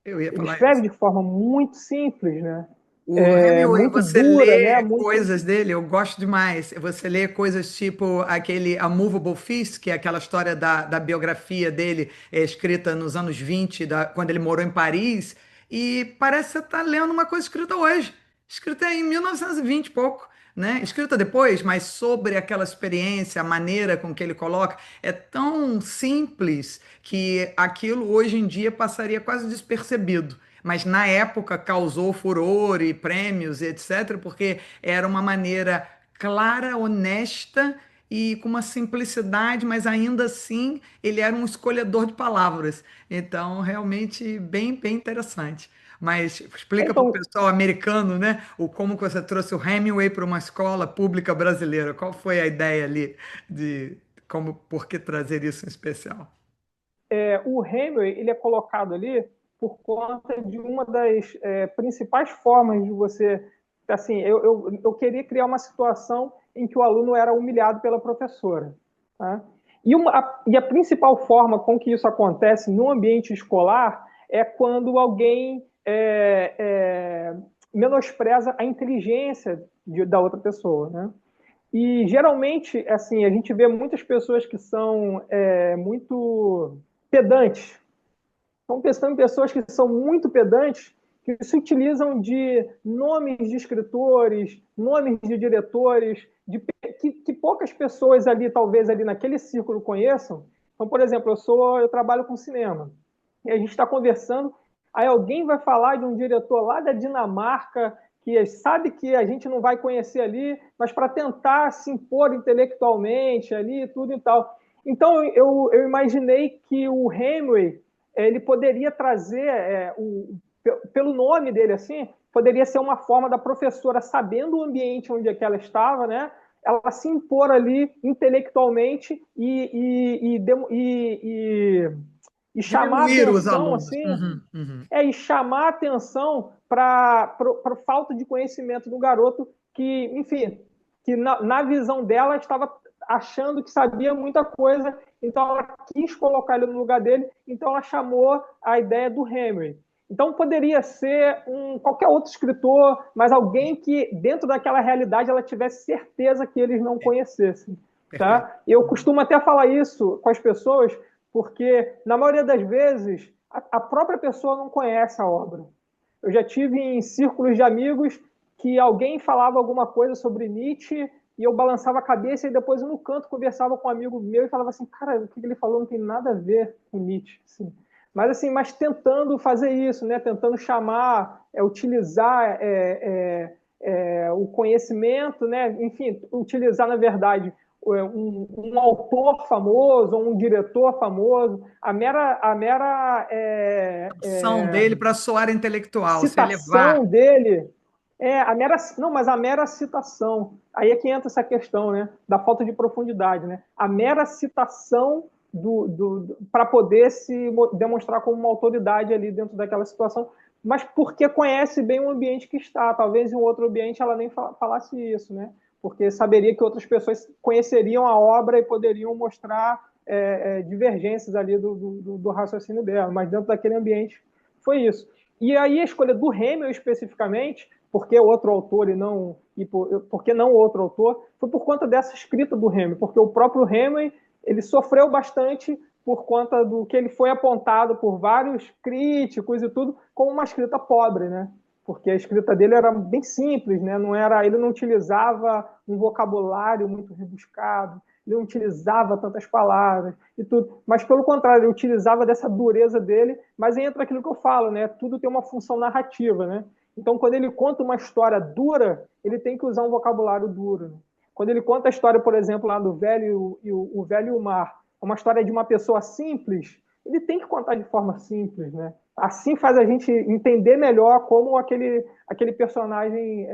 Eu ia Ele falar escreve isso. de forma muito simples, né? O Hemingway, Muito você dura, né? lê Muito. coisas dele, eu gosto demais. Você lê coisas tipo aquele A Movable Feast, que é aquela história da biografia dele, escrita nos anos 20, quando ele morou em Paris, e parece que você está lendo uma coisa escrita hoje, escrita em 1920 e pouco, né? Escrita depois, mas sobre aquela experiência, a maneira com que ele coloca, é tão simples que aquilo hoje em dia passaria quase despercebido, mas na época causou furor e prêmios e etc., porque era uma maneira clara, honesta e com uma simplicidade, mas ainda assim ele era um escolhedor de palavras. Então, realmente bem interessante. Mas explica para o Então, pessoal americano, né, o como que você trouxe o Hemingway para uma escola pública brasileira. Qual foi a ideia ali de como, por que trazer isso em especial? o Hemingway ele é colocado ali por conta de uma das principais formas de você. Assim, eu queria criar uma situação em que o aluno era humilhado pela professora. Tá? E a principal forma com que isso acontece no ambiente escolar é quando alguém menospreza a inteligência da outra pessoa. Né? E geralmente, assim, a gente vê muitas pessoas que são muito pedantes. Então, pessoas que são muito pedantes, que se utilizam de nomes de escritores, nomes de diretores, que poucas pessoas ali, talvez ali naquele círculo conheçam. Então, por exemplo, eu trabalho com cinema, e a gente está conversando, aí alguém vai falar de um diretor lá da Dinamarca, que sabe que a gente não vai conhecer ali, mas para tentar se impor intelectualmente ali, tudo e tal. Então, eu imaginei que o Hemingway ele poderia trazer, pelo nome dele assim, poderia ser uma forma da professora, sabendo o ambiente onde é que ela estava, né, ela se impor ali intelectualmente e chamar Diminuir os atenção, alunos. assim, Uhum, uhum. e chamar atenção para a falta de conhecimento do garoto que, enfim, que na visão dela estava achando que sabia muita coisa, então ela quis colocar ele no lugar dele, então ela chamou a ideia do Henry. Então poderia ser qualquer outro escritor, mas alguém que dentro daquela realidade ela tivesse certeza que eles não conhecessem. Perfeito. Tá? Eu costumo até falar isso com as pessoas, porque na maioria das vezes a própria pessoa não conhece a obra. Eu já tive em círculos de amigos que alguém falava alguma coisa sobre Nietzsche e eu balançava a cabeça e depois no canto conversava com um amigo meu e falava assim, cara, o que ele falou não tem nada a ver com Nietzsche. Assim. Mas tentando fazer isso, né? Tentando chamar, utilizar o conhecimento, né? Enfim, utilizar, na verdade, um autor famoso, ou um diretor famoso, Ação dele para soar intelectual, se elevar. citação dele, não, mas a mera citação, aí é que entra essa questão, né, da falta de profundidade, né? A mera citação para poder se demonstrar como uma autoridade ali dentro daquela situação, mas porque conhece bem o ambiente que está. Talvez em um outro ambiente ela nem falasse isso, né? Porque saberia que outras pessoas conheceriam a obra e poderiam mostrar divergências ali do raciocínio dela, mas dentro daquele ambiente foi isso. E aí a escolha do Hemingway especificamente, porque outro autor por que não outro autor, foi por conta dessa escrita do Hemingway, porque o próprio Hemingway ele sofreu bastante por conta do que ele foi apontado por vários críticos e tudo como uma escrita pobre, né? Porque a escrita dele era bem simples, né? Ele não utilizava um vocabulário muito rebuscado, ele não utilizava tantas palavras e tudo, mas pelo contrário, ele utilizava dessa dureza dele, mas entra aquilo que eu falo, né? Tudo tem uma função narrativa, né? Então, quando ele conta uma história dura, ele tem que usar um vocabulário duro. Né? Quando ele conta a história, por exemplo, lá do Velho o Velho e o Mar, uma história de uma pessoa simples, ele tem que contar de forma simples, né? Assim faz a gente entender melhor como aquele personagem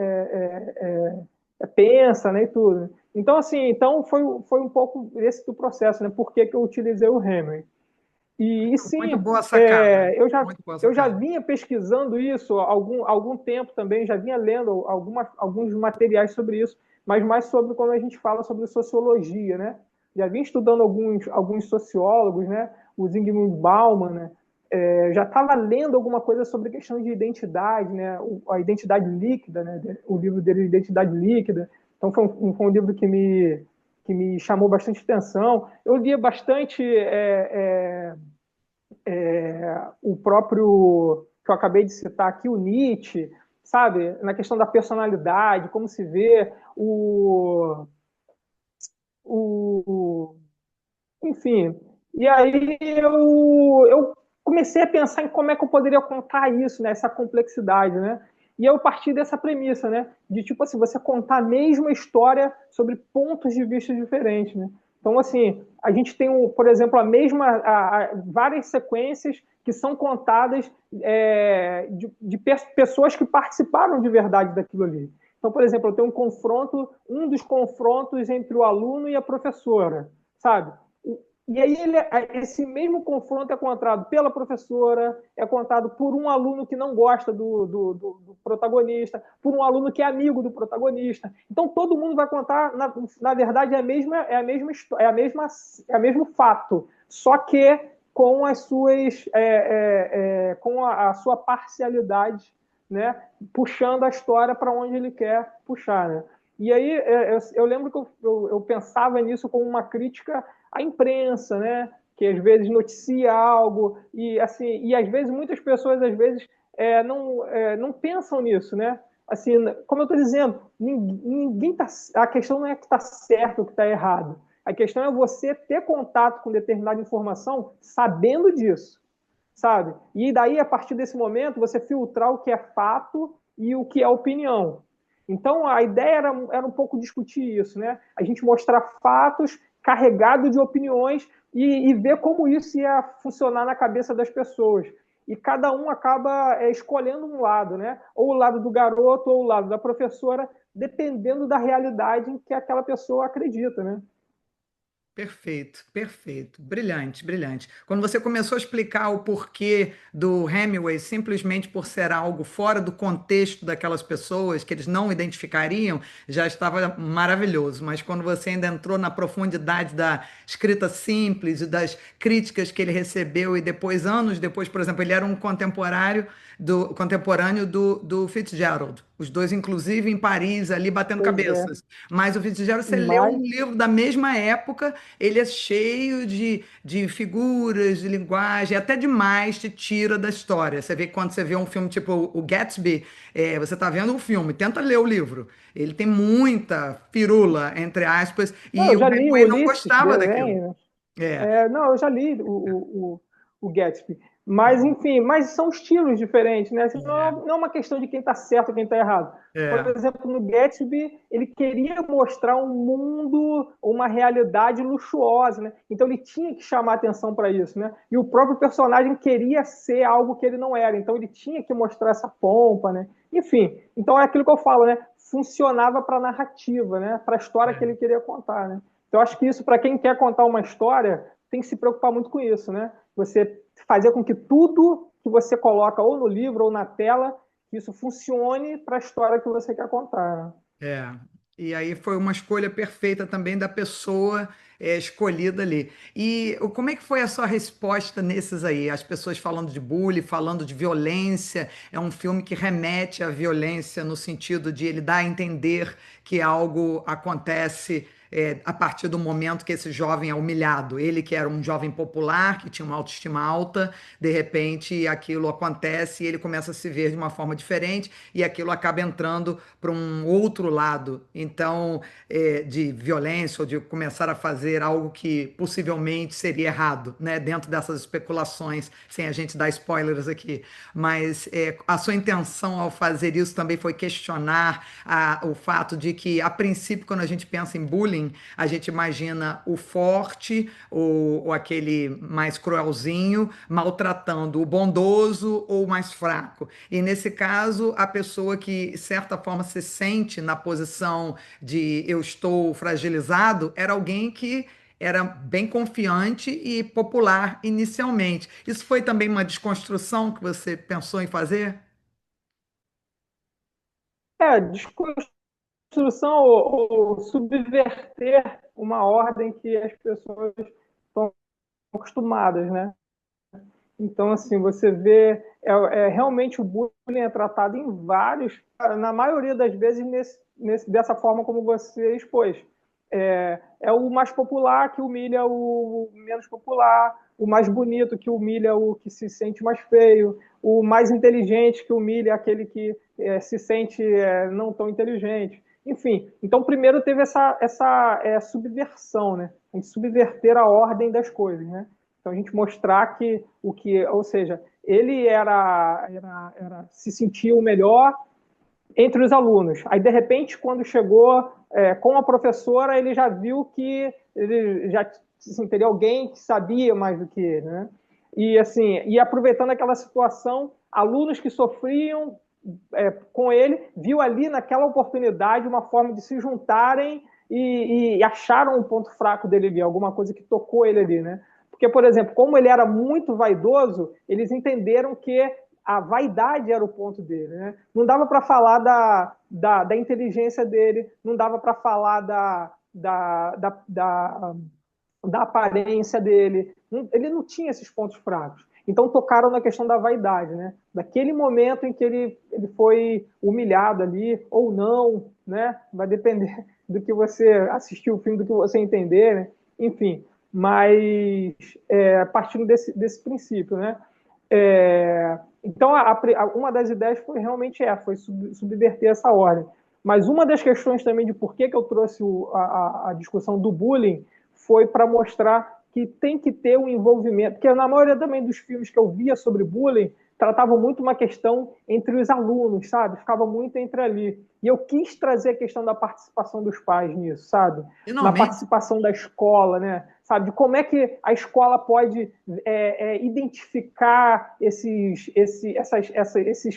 pensa, né, e tudo. Então, assim, foi um pouco esse do processo, né? Por que eu utilizei o Hemingway? E Muito sim, boa sacada. Muito boa eu já sacada. vinha pesquisando isso há algum tempo também, já vinha lendo alguns materiais sobre isso, mas mais sobre quando a gente fala sobre sociologia, né? Já vinha estudando alguns sociólogos, né? O Zygmunt Bauman, né? Já estava lendo alguma coisa sobre questão de identidade, né? A identidade líquida, né? O livro dele, Identidade Líquida. Então foi um livro que me chamou bastante atenção. Eu lia bastante o próprio que eu acabei de citar aqui, o Nietzsche, sabe? Na questão da personalidade, como se vê o enfim. E aí eu comecei a pensar em como é que eu poderia contar isso, né? Essa complexidade, né? E eu parti dessa premissa, né? De tipo assim, você contar a mesma história sobre pontos de vista diferentes, né? Então, assim, a gente tem, por exemplo, várias sequências que são contadas de pessoas que participaram de verdade daquilo ali. Então, por exemplo, eu tenho um dos confrontos entre o aluno e a professora, sabe? E aí esse mesmo confronto é contado pela professora, é contado por um aluno que não gosta do protagonista, por um aluno que é amigo do protagonista. Então todo mundo vai contar, na verdade, é o mesmo fato, só que com as suas com a sua parcialidade, né, puxando a história para onde ele quer puxar. Né? E aí eu lembro que eu pensava nisso como uma crítica a imprensa, né? Que às vezes noticia algo e assim, e às vezes muitas pessoas não pensam nisso, né? Assim, como eu estou dizendo, ninguém tá, a questão não é que está certo ou que está errado. A questão é você ter contato com determinada informação sabendo disso, sabe? E daí, a partir desse momento, você filtrar o que é fato e o que é opinião. Então, a ideia era um pouco discutir isso, né? A gente mostrar fatos carregado de opiniões e ver como isso ia funcionar na cabeça das pessoas. E cada um acaba escolhendo um lado, né? Ou o lado do garoto ou o lado da professora, dependendo da realidade em que aquela pessoa acredita, né? Perfeito, perfeito. Brilhante, brilhante. Quando você começou a explicar o porquê do Hemingway, simplesmente por ser algo fora do contexto daquelas pessoas, que eles não identificariam, já estava maravilhoso. Mas quando você ainda entrou na profundidade da escrita simples e das críticas que ele recebeu, e depois, anos depois, por exemplo, ele era um contemporâneo do Fitzgerald. Os dois, inclusive, em Paris, ali batendo Pois é. cabeças. Mas o Fitzgerald, você leu Mas, um livro da mesma época, ele é cheio de figuras, de linguagem, até demais te tira da história. Você vê que quando você vê um filme tipo o Gatsby, você está vendo um filme, tenta ler o livro. Ele tem muita firula, entre aspas, não, e eu o já li o Hemingway não Ulisses gostava daquilo. também. É, Não, eu já li o Gatsby. Mas, enfim, mas são estilos diferentes, né? Assim, não é uma questão de quem está certo e quem está errado. Por É, exemplo, no Gatsby, ele queria mostrar um mundo, uma realidade luxuosa, né? Então ele tinha que chamar atenção para isso, né? E o próprio personagem queria ser algo que ele não era, então ele tinha que mostrar essa pompa, né? Enfim, então é aquilo que eu falo, né? Funcionava para a narrativa, né? Para a história que é. ele queria contar, né? Então acho que isso, para quem quer contar uma história, tem que se preocupar muito com isso, né? Você fazer com que tudo que você coloca ou no livro ou na tela, que isso funcione para a história que você quer contar, né? É, e aí foi uma escolha perfeita também da pessoa escolhida ali. E como é que foi a sua resposta nesses aí? As pessoas falando de bullying, falando de violência. É um filme que remete à violência no sentido de ele dar a entender que algo acontece a partir do momento que esse jovem é humilhado. Ele que era um jovem popular, que tinha uma autoestima alta, de repente aquilo acontece e ele começa a se ver de uma forma diferente e aquilo acaba entrando para um outro lado, então, de violência ou de começar a fazer algo que possivelmente seria errado, né? Dentro dessas especulações, sem a gente dar spoilers aqui. Mas a sua intenção ao fazer isso também foi questionar o fato de que, a princípio, quando a gente pensa em bullying, a gente imagina o forte ou aquele mais cruelzinho maltratando o bondoso ou o mais fraco. E nesse caso, a pessoa que, de certa forma, se sente na posição de eu estou fragilizado, era alguém que era bem confiante e popular inicialmente. Isso foi também uma desconstrução que você pensou em fazer? Desconstrução ou subverter uma ordem que as pessoas estão acostumadas, né? Então, assim, você vê, realmente o bullying é tratado em vários, na maioria das vezes, dessa forma como você expôs. É o mais popular que humilha o menos popular, o mais bonito que humilha o que se sente mais feio, o mais inteligente que humilha aquele que se sente não tão inteligente. Enfim, então primeiro teve essa subversão, né? A gente subverter a ordem das coisas, né? Então a gente mostrar que ou seja, ele se sentia o melhor entre os alunos. Aí de repente, quando chegou com a professora, ele já viu que ele já assim, teria alguém que sabia mais do que ele, né? E assim, e aproveitando aquela situação, alunos que sofriam com ele, viu ali naquela oportunidade uma forma de se juntarem e acharam um ponto fraco dele ali, alguma coisa que tocou ele ali, né? Porque, por exemplo, como ele era muito vaidoso, eles entenderam que a vaidade era o ponto dele, né? Não dava para falar da inteligência dele, não dava para falar da aparência dele. Ele não tinha esses pontos fracos. Então tocaram na questão da vaidade, né? Daquele momento em que ele foi humilhado ali, ou não, né? Vai depender do que você assistiu o filme, do que você entender, né? Enfim, mas partindo desse princípio, né? Então, uma das ideias foi realmente foi subverter essa ordem. Mas uma das questões também de por que eu trouxe a discussão do bullying foi para mostrar que tem que ter um envolvimento, porque na maioria também dos filmes que eu via sobre bullying, tratavam muito uma questão entre os alunos, sabe? Ficava muito entre ali. E eu quis trazer a questão da participação dos pais nisso, sabe? Na Finalmente, participação da escola, né? Sabe? De como é que a escola pode identificar esses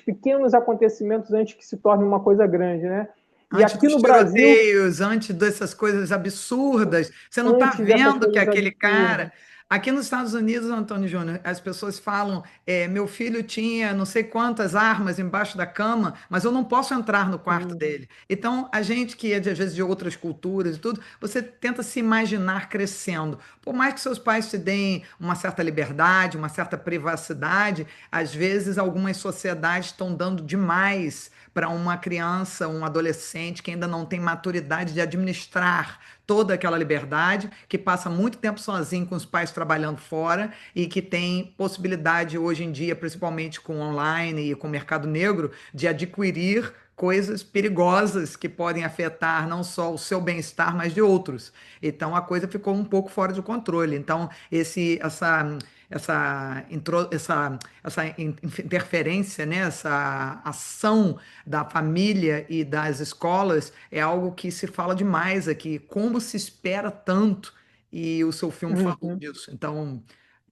pequenos acontecimentos antes que se torne uma coisa grande, né? E antes aqui dos no Brasil, tiroteios, antes dessas coisas absurdas, você não está antes dessas vendo que coisas aquele absurdas. cara. Aqui nos Estados Unidos, Antônio Júnior, as pessoas falam: meu filho tinha não sei quantas armas embaixo da cama, mas eu não posso entrar no quarto Sim, dele. Então, a gente que é às vezes de outras culturas e tudo, você tenta se imaginar crescendo. Por mais que seus pais te deem uma certa liberdade, uma certa privacidade, às vezes algumas sociedades estão dando demais para uma criança, um adolescente que ainda não tem maturidade de administrar toda aquela liberdade, que passa muito tempo sozinho com os pais trabalhando fora e que tem possibilidade hoje em dia, principalmente com online e com o mercado negro, de adquirir coisas perigosas que podem afetar não só o seu bem-estar, mas de outros. Então a coisa ficou um pouco fora de controle. Então essa interferência, né? Essa ação da família e das escolas é algo que se fala demais aqui. Como se espera tanto, e o seu filme falou Uhum. disso. Então,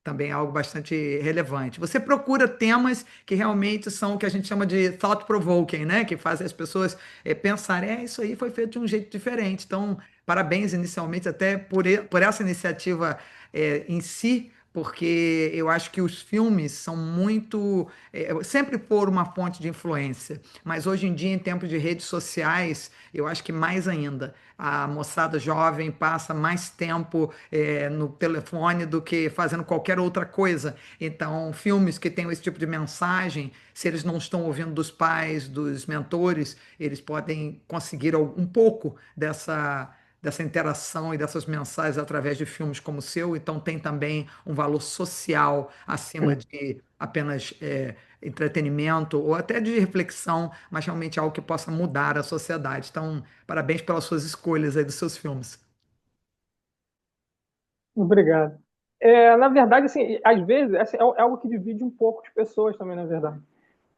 também é algo bastante relevante. Você procura temas que realmente são o que a gente chama de thought-provoking, né? Que fazem as pessoas pensarem, isso aí foi feito de um jeito diferente. Então, parabéns inicialmente até por essa iniciativa em si, porque eu acho que os filmes são muito, sempre foram uma fonte de influência, mas hoje em dia, em tempos de redes sociais, eu acho que mais ainda. A moçada jovem passa mais tempo no telefone do que fazendo qualquer outra coisa. Então, filmes que têm esse tipo de mensagem, se eles não estão ouvindo dos pais, dos mentores, eles podem conseguir um pouco dessa interação e dessas mensagens através de filmes como o seu. Então, tem também um valor social acima de apenas entretenimento ou até de reflexão, mas realmente algo que possa mudar a sociedade. Então, parabéns pelas suas escolhas aí dos seus filmes. Obrigado. Na verdade, assim, às vezes, assim, é algo que divide um pouco de pessoas também, na verdade.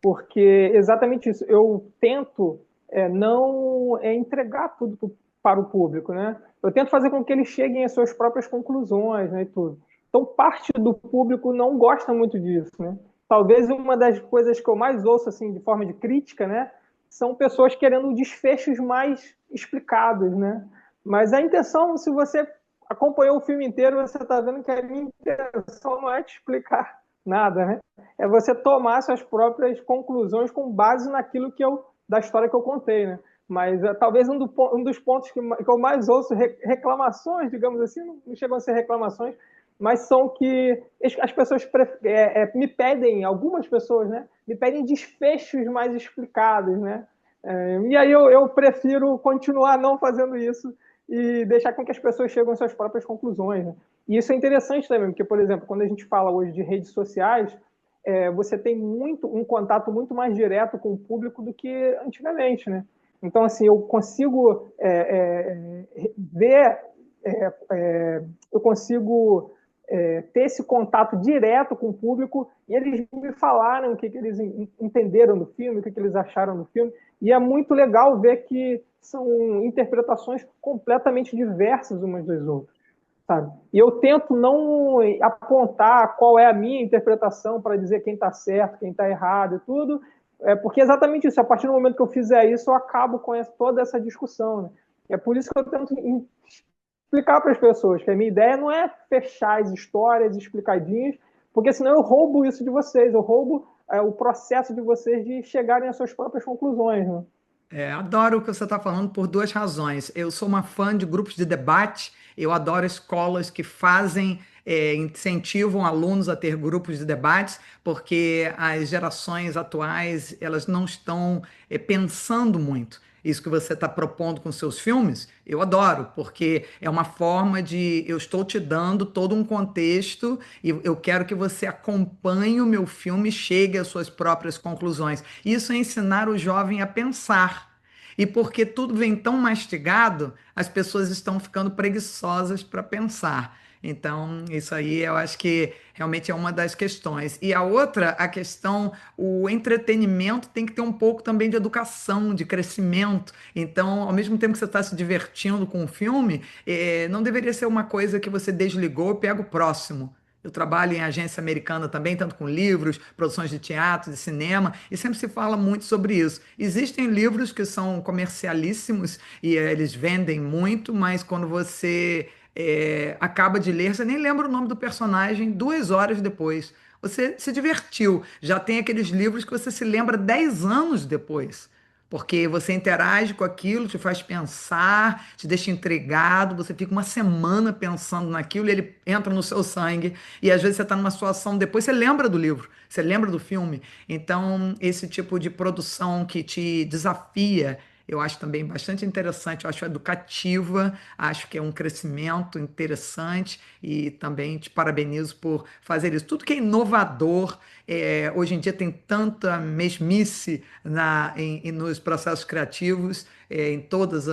Porque exatamente isso, eu tento não entregar tudo para o público, né? Eu tento fazer com que eles cheguem às suas próprias conclusões, né, e tudo. Então, parte do público não gosta muito disso, né? Talvez uma das coisas que eu mais ouço, assim, de forma de crítica, né, são pessoas querendo desfechos mais explicados, né? Mas a intenção, se você acompanhou o filme inteiro, você está vendo que a minha intenção não é te explicar nada, né? É você tomar suas próprias conclusões com base naquilo da história que eu contei, né? Mas talvez um dos pontos que eu mais ouço reclamações, digamos assim, não chegam a ser reclamações, mas são que as pessoas me pedem, algumas pessoas, né? Me pedem desfechos mais explicados, né? E aí eu prefiro continuar não fazendo isso e deixar com que as pessoas cheguem às suas próprias conclusões, né? E isso é interessante também, porque, por exemplo, quando a gente fala hoje de redes sociais, você tem um contato muito mais direto com o público do que antigamente, né? Então, assim, eu consigo ver, eu consigo ter esse contato direto com o público e eles me falaram o que eles entenderam do filme, o que eles acharam do filme. E é muito legal ver que são interpretações completamente diversas umas das outras, sabe? E eu tento não apontar qual é a minha interpretação para dizer quem está certo, quem está errado e tudo, porque é exatamente isso. A partir do momento que eu fizer isso, eu acabo com toda essa discussão, né? É por isso que eu tento explicar para as pessoas que a minha ideia não é fechar as histórias explicadinhas, porque senão eu roubo isso de vocês, eu roubo o processo de vocês de chegarem às suas próprias conclusões, né? Adoro o que você está falando por duas razões. Eu sou uma fã de grupos de debate, eu adoro escolas que fazem, incentivam alunos a ter grupos de debates, porque as gerações atuais elas não estão pensando muito. Isso que você está propondo com seus filmes, eu adoro, porque é uma forma de eu estou te dando todo um contexto e eu quero que você acompanhe o meu filme e chegue às suas próprias conclusões. Isso é ensinar o jovem a pensar. E porque tudo vem tão mastigado, as pessoas estão ficando preguiçosas para pensar. Então, isso aí eu acho que realmente é uma das questões. E a outra, a questão, o entretenimento tem que ter um pouco também de educação, de crescimento. Então, ao mesmo tempo que você está se divertindo com o filme, não deveria ser uma coisa que você desligou e pega o próximo. Eu trabalho em agência americana também, tanto com livros, produções de teatro, de cinema, e sempre se fala muito sobre isso. Existem livros que são comercialíssimos e eles vendem muito, mas quando você acaba de ler, você nem lembra o nome do personagem 2 horas depois. Você se divertiu. Já tem aqueles livros que você se lembra 10 anos depois. Porque você interage com aquilo, te faz pensar, te deixa intrigado, você fica uma semana pensando naquilo e ele entra no seu sangue. E às vezes você está numa situação, depois você lembra do livro, você lembra do filme. Então, esse tipo de produção que te desafia, eu acho também bastante interessante, eu acho educativa, acho que é um crescimento interessante e também te parabenizo por fazer isso. Tudo que é inovador, hoje em dia tem tanta mesmice nos processos criativos, em todas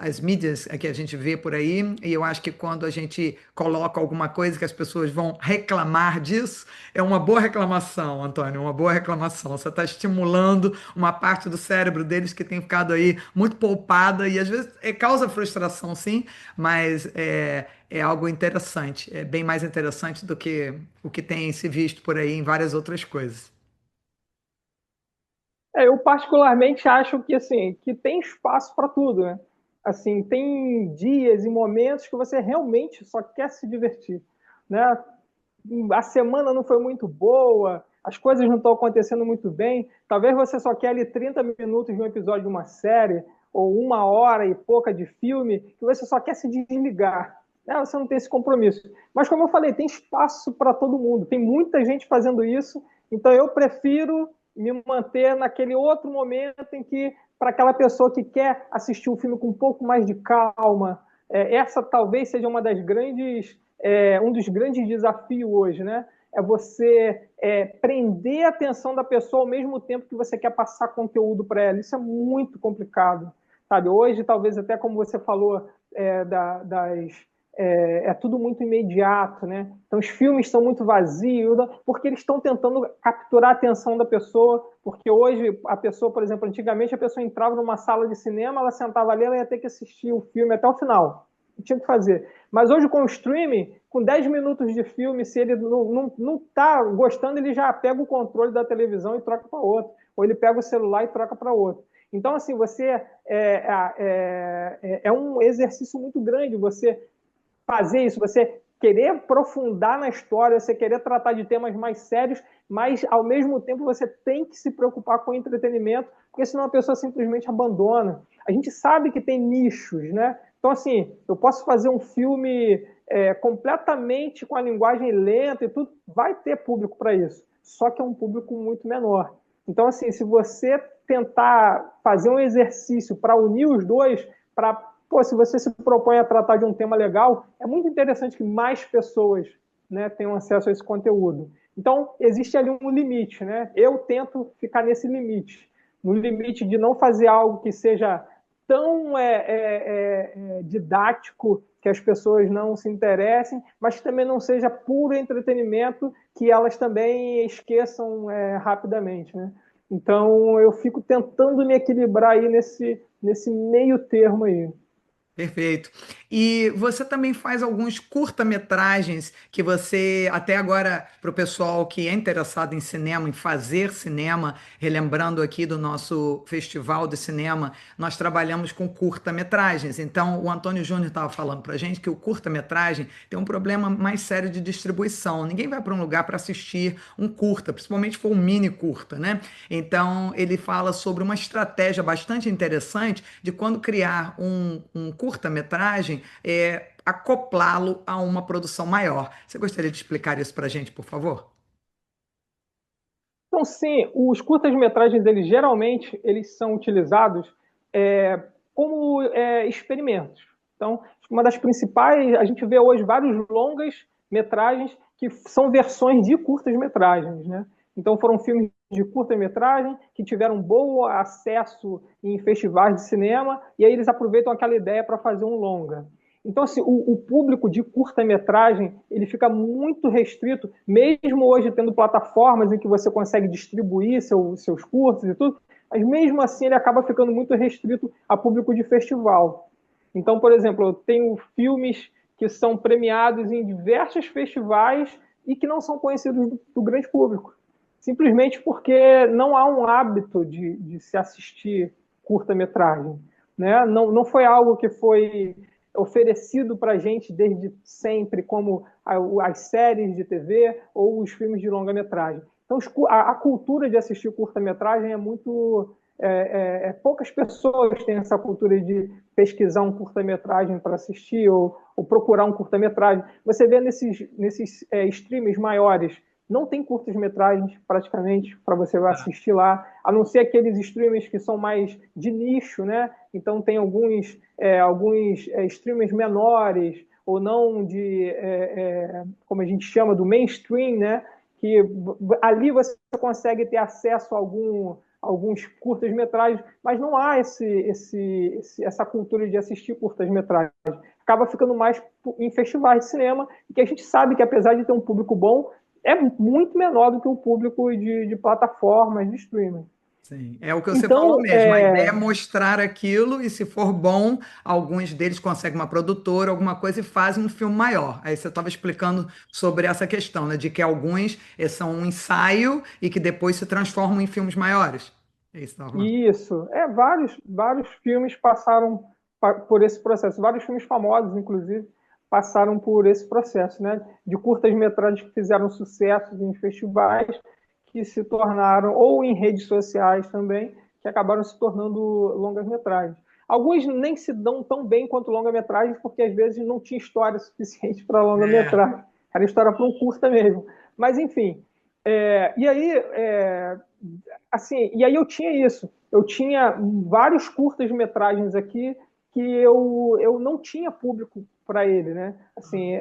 as mídias que a gente vê por aí, e eu acho que quando a gente coloca alguma coisa que as pessoas vão reclamar disso, é uma boa reclamação, Antônio, uma boa reclamação. Você está estimulando uma parte do cérebro deles que tem ficado aí muito poupada e às vezes causa frustração, sim, mas é algo interessante, é bem mais interessante do que o que tem se visto por aí em várias outras coisas. Eu particularmente acho que assim, que tem espaço para tudo, né? Assim, tem dias e momentos que você realmente só quer se divertir, né? A semana não foi muito boa, as coisas não estão acontecendo muito bem. Talvez você só quer ali 30 minutos de um episódio de uma série, ou 1 hora e pouca de filme, que você só quer se desligar. Né? Você não tem esse compromisso. Mas, como eu falei, tem espaço para todo mundo. Tem muita gente fazendo isso. Então, eu prefiro me manter naquele outro momento em que, para aquela pessoa que quer assistir o filme com um pouco mais de calma, essa talvez seja um dos grandes desafios hoje, né? É você prender a atenção da pessoa ao mesmo tempo que você quer passar conteúdo para ela. Isso é muito complicado, sabe? Hoje, talvez até como você falou, é tudo muito imediato, né? Então os filmes estão muito vazios, porque eles estão tentando capturar a atenção da pessoa, porque hoje a pessoa, por exemplo, antigamente a pessoa entrava numa sala de cinema, ela sentava ali, ela ia ter que assistir o filme até o final. Tinha que fazer. Mas hoje com o streaming, com 10 minutos de filme, se ele não tá gostando, ele já pega o controle da televisão e troca para outro. Ou ele pega o celular e troca para outro. Então, assim, é um exercício muito grande você fazer isso, você querer aprofundar na história, você querer tratar de temas mais sérios, mas ao mesmo tempo você tem que se preocupar com o entretenimento, porque senão a pessoa simplesmente abandona. A gente sabe que tem nichos, né? Então, assim, eu posso fazer um filme completamente com a linguagem lenta e tudo, vai ter público para isso, só que é um público muito menor. Então, assim, se você tentar fazer um exercício para unir os dois, para se você se propõe a tratar de um tema legal, é muito interessante que mais pessoas, né, tenham acesso a esse conteúdo. Então, existe ali um limite, né? Eu tento ficar nesse limite, no limite de não fazer algo que seja tão didático que as pessoas não se interessem, mas que também não seja puro entretenimento que elas também esqueçam rapidamente, né? Então, eu fico tentando me equilibrar aí nesse meio termo aí. Perfeito. E você também faz alguns curta-metragens que você, até agora, para o pessoal que é interessado em cinema, em fazer cinema, relembrando aqui do nosso festival de cinema, nós trabalhamos com curta-metragens. Então, o Antônio Júnior estava falando para a gente que o curta-metragem tem um problema mais sério de distribuição. Ninguém vai para um lugar para assistir um curta, principalmente se for um mini curta, né? Então, ele fala sobre uma estratégia bastante interessante de quando criar um curta-metragem, acoplá-lo a uma produção maior. Você gostaria de explicar isso para a gente, por favor? Então, sim, os curtas-metragens, eles são utilizados como experimentos. Então, uma das principais, a gente vê hoje vários longas-metragens que são versões de curtas-metragens, né? Então, foram filmes de curta-metragem que tiveram bom acesso em festivais de cinema e aí eles aproveitam aquela ideia para fazer um longa. Então, assim, o público de curta-metragem ele fica muito restrito, mesmo hoje tendo plataformas em que você consegue distribuir seus cursos e tudo, mas mesmo assim ele acaba ficando muito restrito a público de festival. Então, por exemplo, eu tenho filmes que são premiados em diversos festivais e que não são conhecidos do grande público, simplesmente porque não há um hábito de se assistir curta-metragem. Né? Não foi algo que foi oferecido para a gente desde sempre, como as séries de TV ou os filmes de longa-metragem. Então, a cultura de assistir curta-metragem é muito. Poucas pessoas têm essa cultura de pesquisar um curta-metragem para assistir ou procurar um curta-metragem. Você vê nesses streams maiores, não tem curtas-metragens praticamente para você assistir lá, a não ser aqueles streamers que são mais de nicho, né? Então tem alguns streamers menores ou não como a gente chama, do mainstream, né? Que ali você consegue ter acesso a alguns curtas-metragens, mas não há essa cultura de assistir curtas-metragens. Acaba ficando mais em festivais de cinema, e que a gente sabe que, apesar de ter um público bom, é muito menor do que o público de plataformas de streaming. Sim, é o que você falou Então, mesmo. A ideia é mostrar aquilo e, se for bom, alguns deles conseguem uma produtora, alguma coisa e fazem um filme maior. Aí você estava explicando sobre essa questão, né, de que alguns são um ensaio e que depois se transformam em filmes maiores. É isso que você estava falando. isso, vários filmes passaram por esse processo. Vários filmes famosos, inclusive, passaram por esse processo, né? De curtas-metragens que fizeram sucesso em festivais, que se tornaram, ou em redes sociais também, que acabaram se tornando longas-metragens. Alguns nem se dão tão bem quanto longa-metragens, porque às vezes não tinha história suficiente para É, longa-metragem. Era história para um curta mesmo. Mas, enfim. E aí, assim, e aí eu tinha isso. Eu tinha vários curtas-metragens aqui que eu não tinha público para ele, né? Assim,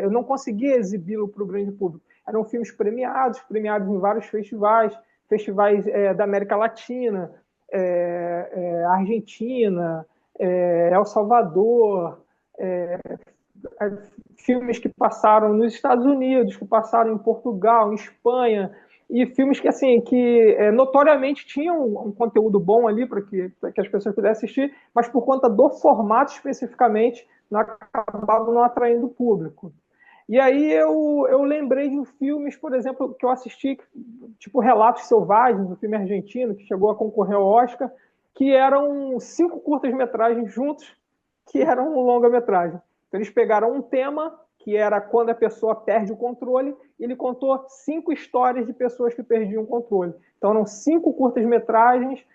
eu não conseguia exibi-lo para o grande público. Eram filmes premiados em vários festivais, festivais da América Latina, Argentina, El Salvador, filmes que passaram nos Estados Unidos, que passaram em Portugal, em Espanha, e filmes que assim que notoriamente tinham um conteúdo bom ali para que as pessoas pudessem assistir, mas por conta do formato especificamente não acabavam não atraindo o público. E aí eu lembrei de filmes, por exemplo, que eu assisti, tipo Relatos Selvagens, um filme argentino que chegou a concorrer ao Oscar, que eram 5 curtas-metragens juntos, que eram um longa-metragem. Então, eles pegaram um tema, que era quando a pessoa perde o controle, e ele contou 5 histórias de pessoas que perdiam o controle. Então, eram 5 curtas-metragens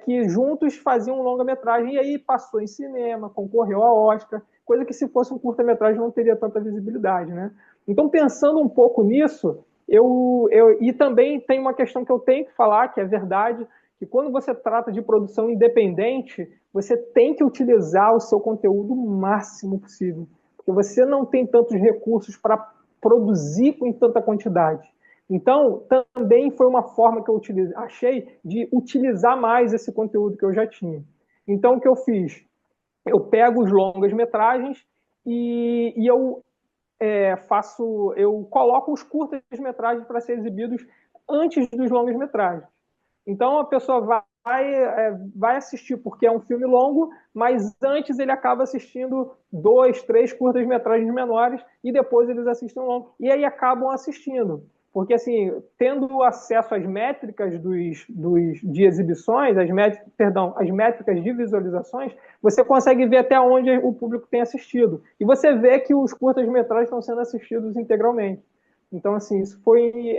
que juntos faziam um longa-metragem, e aí passou em cinema, concorreu ao Oscar, coisa que se fosse um curta-metragem não teria tanta visibilidade, né? Então, pensando um pouco nisso, e também tem uma questão que eu tenho que falar, que é verdade, que quando você trata de produção independente, você tem que utilizar o seu conteúdo o máximo possível, porque você não tem tantos recursos para produzir em tanta quantidade. Então, também foi uma forma que eu achei de utilizar mais esse conteúdo que eu já tinha. Então, o que eu fiz? Eu pego os longas-metragens e eu coloco os curtas-metragens para ser exibidos antes dos longas-metragens. Então a pessoa vai assistir porque é um filme longo, mas antes ele acaba assistindo 2, 3 curtas-metragens menores e depois eles assistem um longo. E aí acabam assistindo. Porque, assim, tendo acesso às métricas de exibições, as métricas de visualizações, você consegue ver até onde o público tem assistido. E você vê que os curtas-metragens estão sendo assistidos integralmente. Então, assim, isso foi.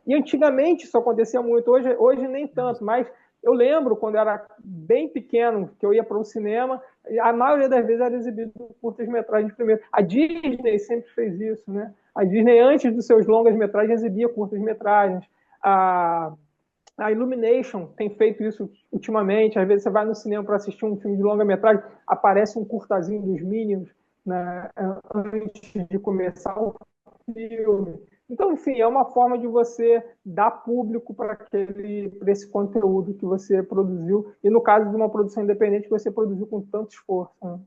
E antigamente isso acontecia muito, hoje nem tanto, mas eu lembro quando eu era bem pequeno, que eu ia para um cinema, a maioria das vezes era exibido curtas-metragens primeiro. A Disney sempre fez isso, né? A Disney, antes dos seus longas-metragens, exibia curtas-metragens. A Illumination tem feito isso ultimamente. Às vezes você vai no cinema para assistir um filme de longa-metragem, aparece um curtazinho dos Minions, né, antes de começar o filme. Então, enfim, é uma forma de você dar público para esse conteúdo que você produziu, e no caso de uma produção independente que você produziu com tanto esforço, né?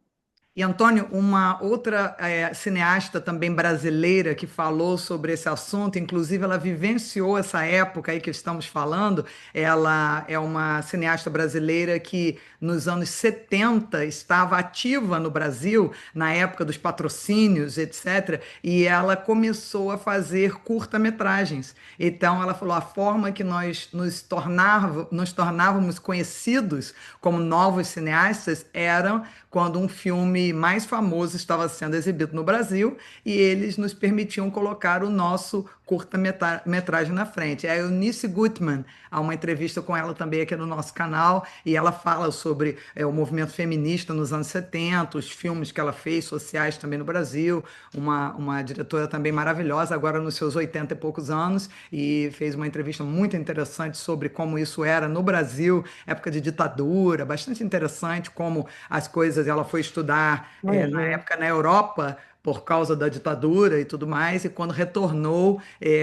E, Antônio, uma outra cineasta também brasileira que falou sobre esse assunto, inclusive ela vivenciou essa época aí que estamos falando, ela é uma cineasta brasileira que nos anos 70 estava ativa no Brasil, na época dos patrocínios, etc., e ela começou a fazer curta-metragens. Então, ela falou, a forma que nós nos tornávamos conhecidos como novos cineastas era quando um filme mais famoso estava sendo exibido no Brasil e eles nos permitiam colocar o nosso curta-metragem na frente. É a Eunice Gutmann, há uma entrevista com ela também aqui no nosso canal, e ela fala sobre o movimento feminista nos anos 70, os filmes que ela fez, sociais também no Brasil, uma diretora também maravilhosa, agora nos seus 80 e poucos anos, e fez uma entrevista muito interessante sobre como isso era no Brasil, época de ditadura, bastante interessante como as coisas, ela foi estudar na Imagina. época na Europa, por causa da ditadura e tudo mais, e quando retornou,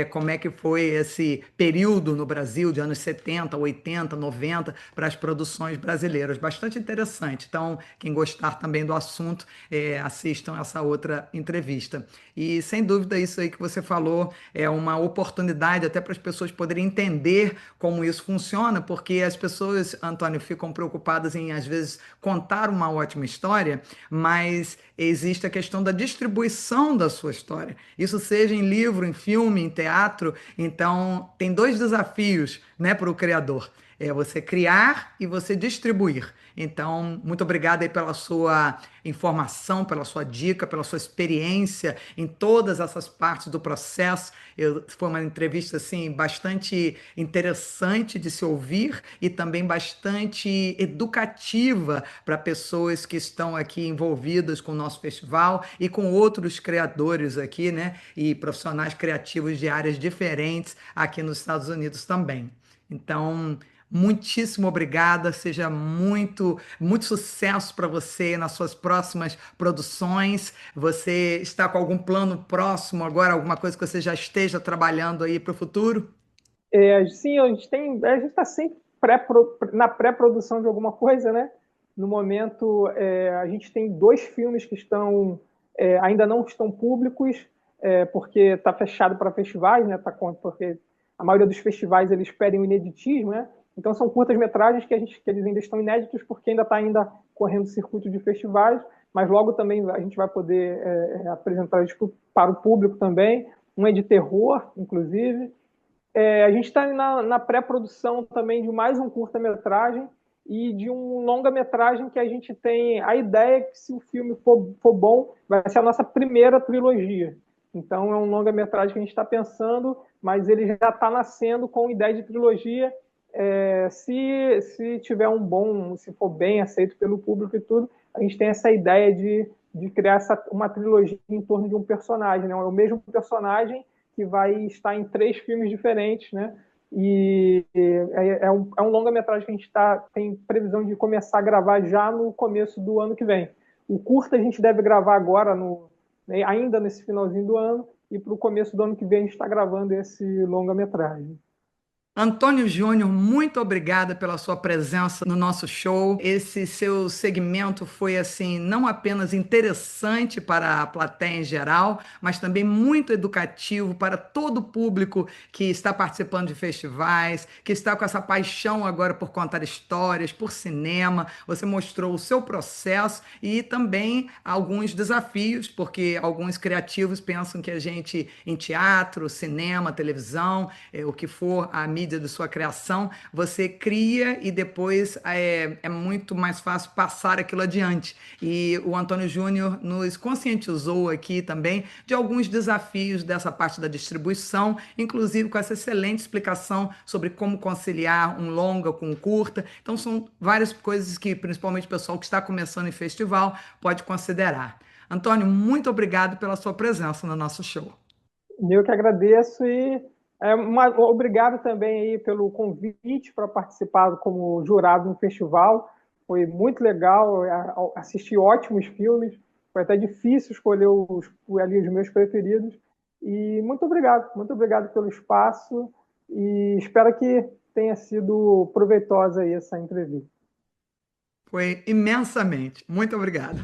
como é que foi esse período no Brasil, de anos 70, 80, 90, para as produções brasileiras. Bastante interessante. Então, quem gostar também do assunto, assistam essa outra entrevista. E, sem dúvida, isso aí que você falou é uma oportunidade até para as pessoas poderem entender como isso funciona, porque as pessoas, Antônio, ficam preocupadas em, às vezes, contar uma ótima história, mas existe a questão da distribuição da sua história. Isso seja em livro, em filme, em teatro. Então, tem dois desafios, né, para o criador. É você criar e você distribuir. Então, muito obrigado aí pela sua informação, pela sua dica, pela sua experiência em todas essas partes do processo. Foi uma entrevista assim bastante interessante de se ouvir e também bastante educativa para pessoas que estão aqui envolvidas com o nosso festival e com outros criadores aqui, né? E profissionais criativos de áreas diferentes aqui nos Estados Unidos também. Então, muitíssimo obrigada, seja muito sucesso para você nas suas próximas produções. Você está com algum plano próximo agora, alguma coisa que você já esteja trabalhando aí para o futuro? Sim, a gente está sempre na pré-produção de alguma coisa, né? No momento, a gente tem 2 filmes que ainda não estão públicos, porque está fechado para festivais, né? Porque a maioria dos festivais eles pedem o ineditismo, né? Então são curtas-metragens que eles ainda estão inéditos, porque ainda correndo circuito de festivais, mas logo também a gente vai poder apresentar isso para o público também. Um é de terror, inclusive. A gente está na pré-produção também de mais um curta-metragem e de um longa-metragem que a gente tem a ideia que, se o filme for bom, vai ser a nossa primeira trilogia. Então, é um longa-metragem que a gente está pensando, mas ele já está nascendo com ideia de trilogia. Se tiver se for bem aceito pelo público e tudo, a gente tem essa ideia de criar uma trilogia em torno de um personagem, né? É o mesmo personagem que vai estar em 3 filmes diferentes, né? E é um longa-metragem que a gente tem previsão de começar a gravar já no começo do ano que vem. O curta a gente deve gravar agora, né, ainda nesse finalzinho do ano, e para o começo do ano que vem a gente está gravando esse longa-metragem. Antônio Júnior, muito obrigada pela sua presença no nosso show. Esse seu segmento foi assim, não apenas interessante para a plateia em geral, mas também muito educativo para todo o público que está participando de festivais, que está com essa paixão agora por contar histórias, por cinema. Você mostrou o seu processo e também alguns desafios, porque alguns criativos pensam que a gente em teatro, cinema, televisão, o que for a mídia de sua criação, você cria e depois é muito mais fácil passar aquilo adiante. E o Antônio Júnior nos conscientizou aqui também de alguns desafios dessa parte da distribuição, inclusive com essa excelente explicação sobre como conciliar um longa com um curta. Então, são várias coisas que, principalmente o pessoal que está começando em festival, pode considerar. Antônio, muito obrigado pela sua presença no nosso show. Eu que agradeço e obrigado também aí pelo convite para participar como jurado no festival. Foi muito legal, assisti ótimos filmes, foi até difícil escolher ali os meus preferidos. E muito obrigado pelo espaço e espero que tenha sido proveitosa aí essa entrevista. Foi imensamente. Muito obrigado.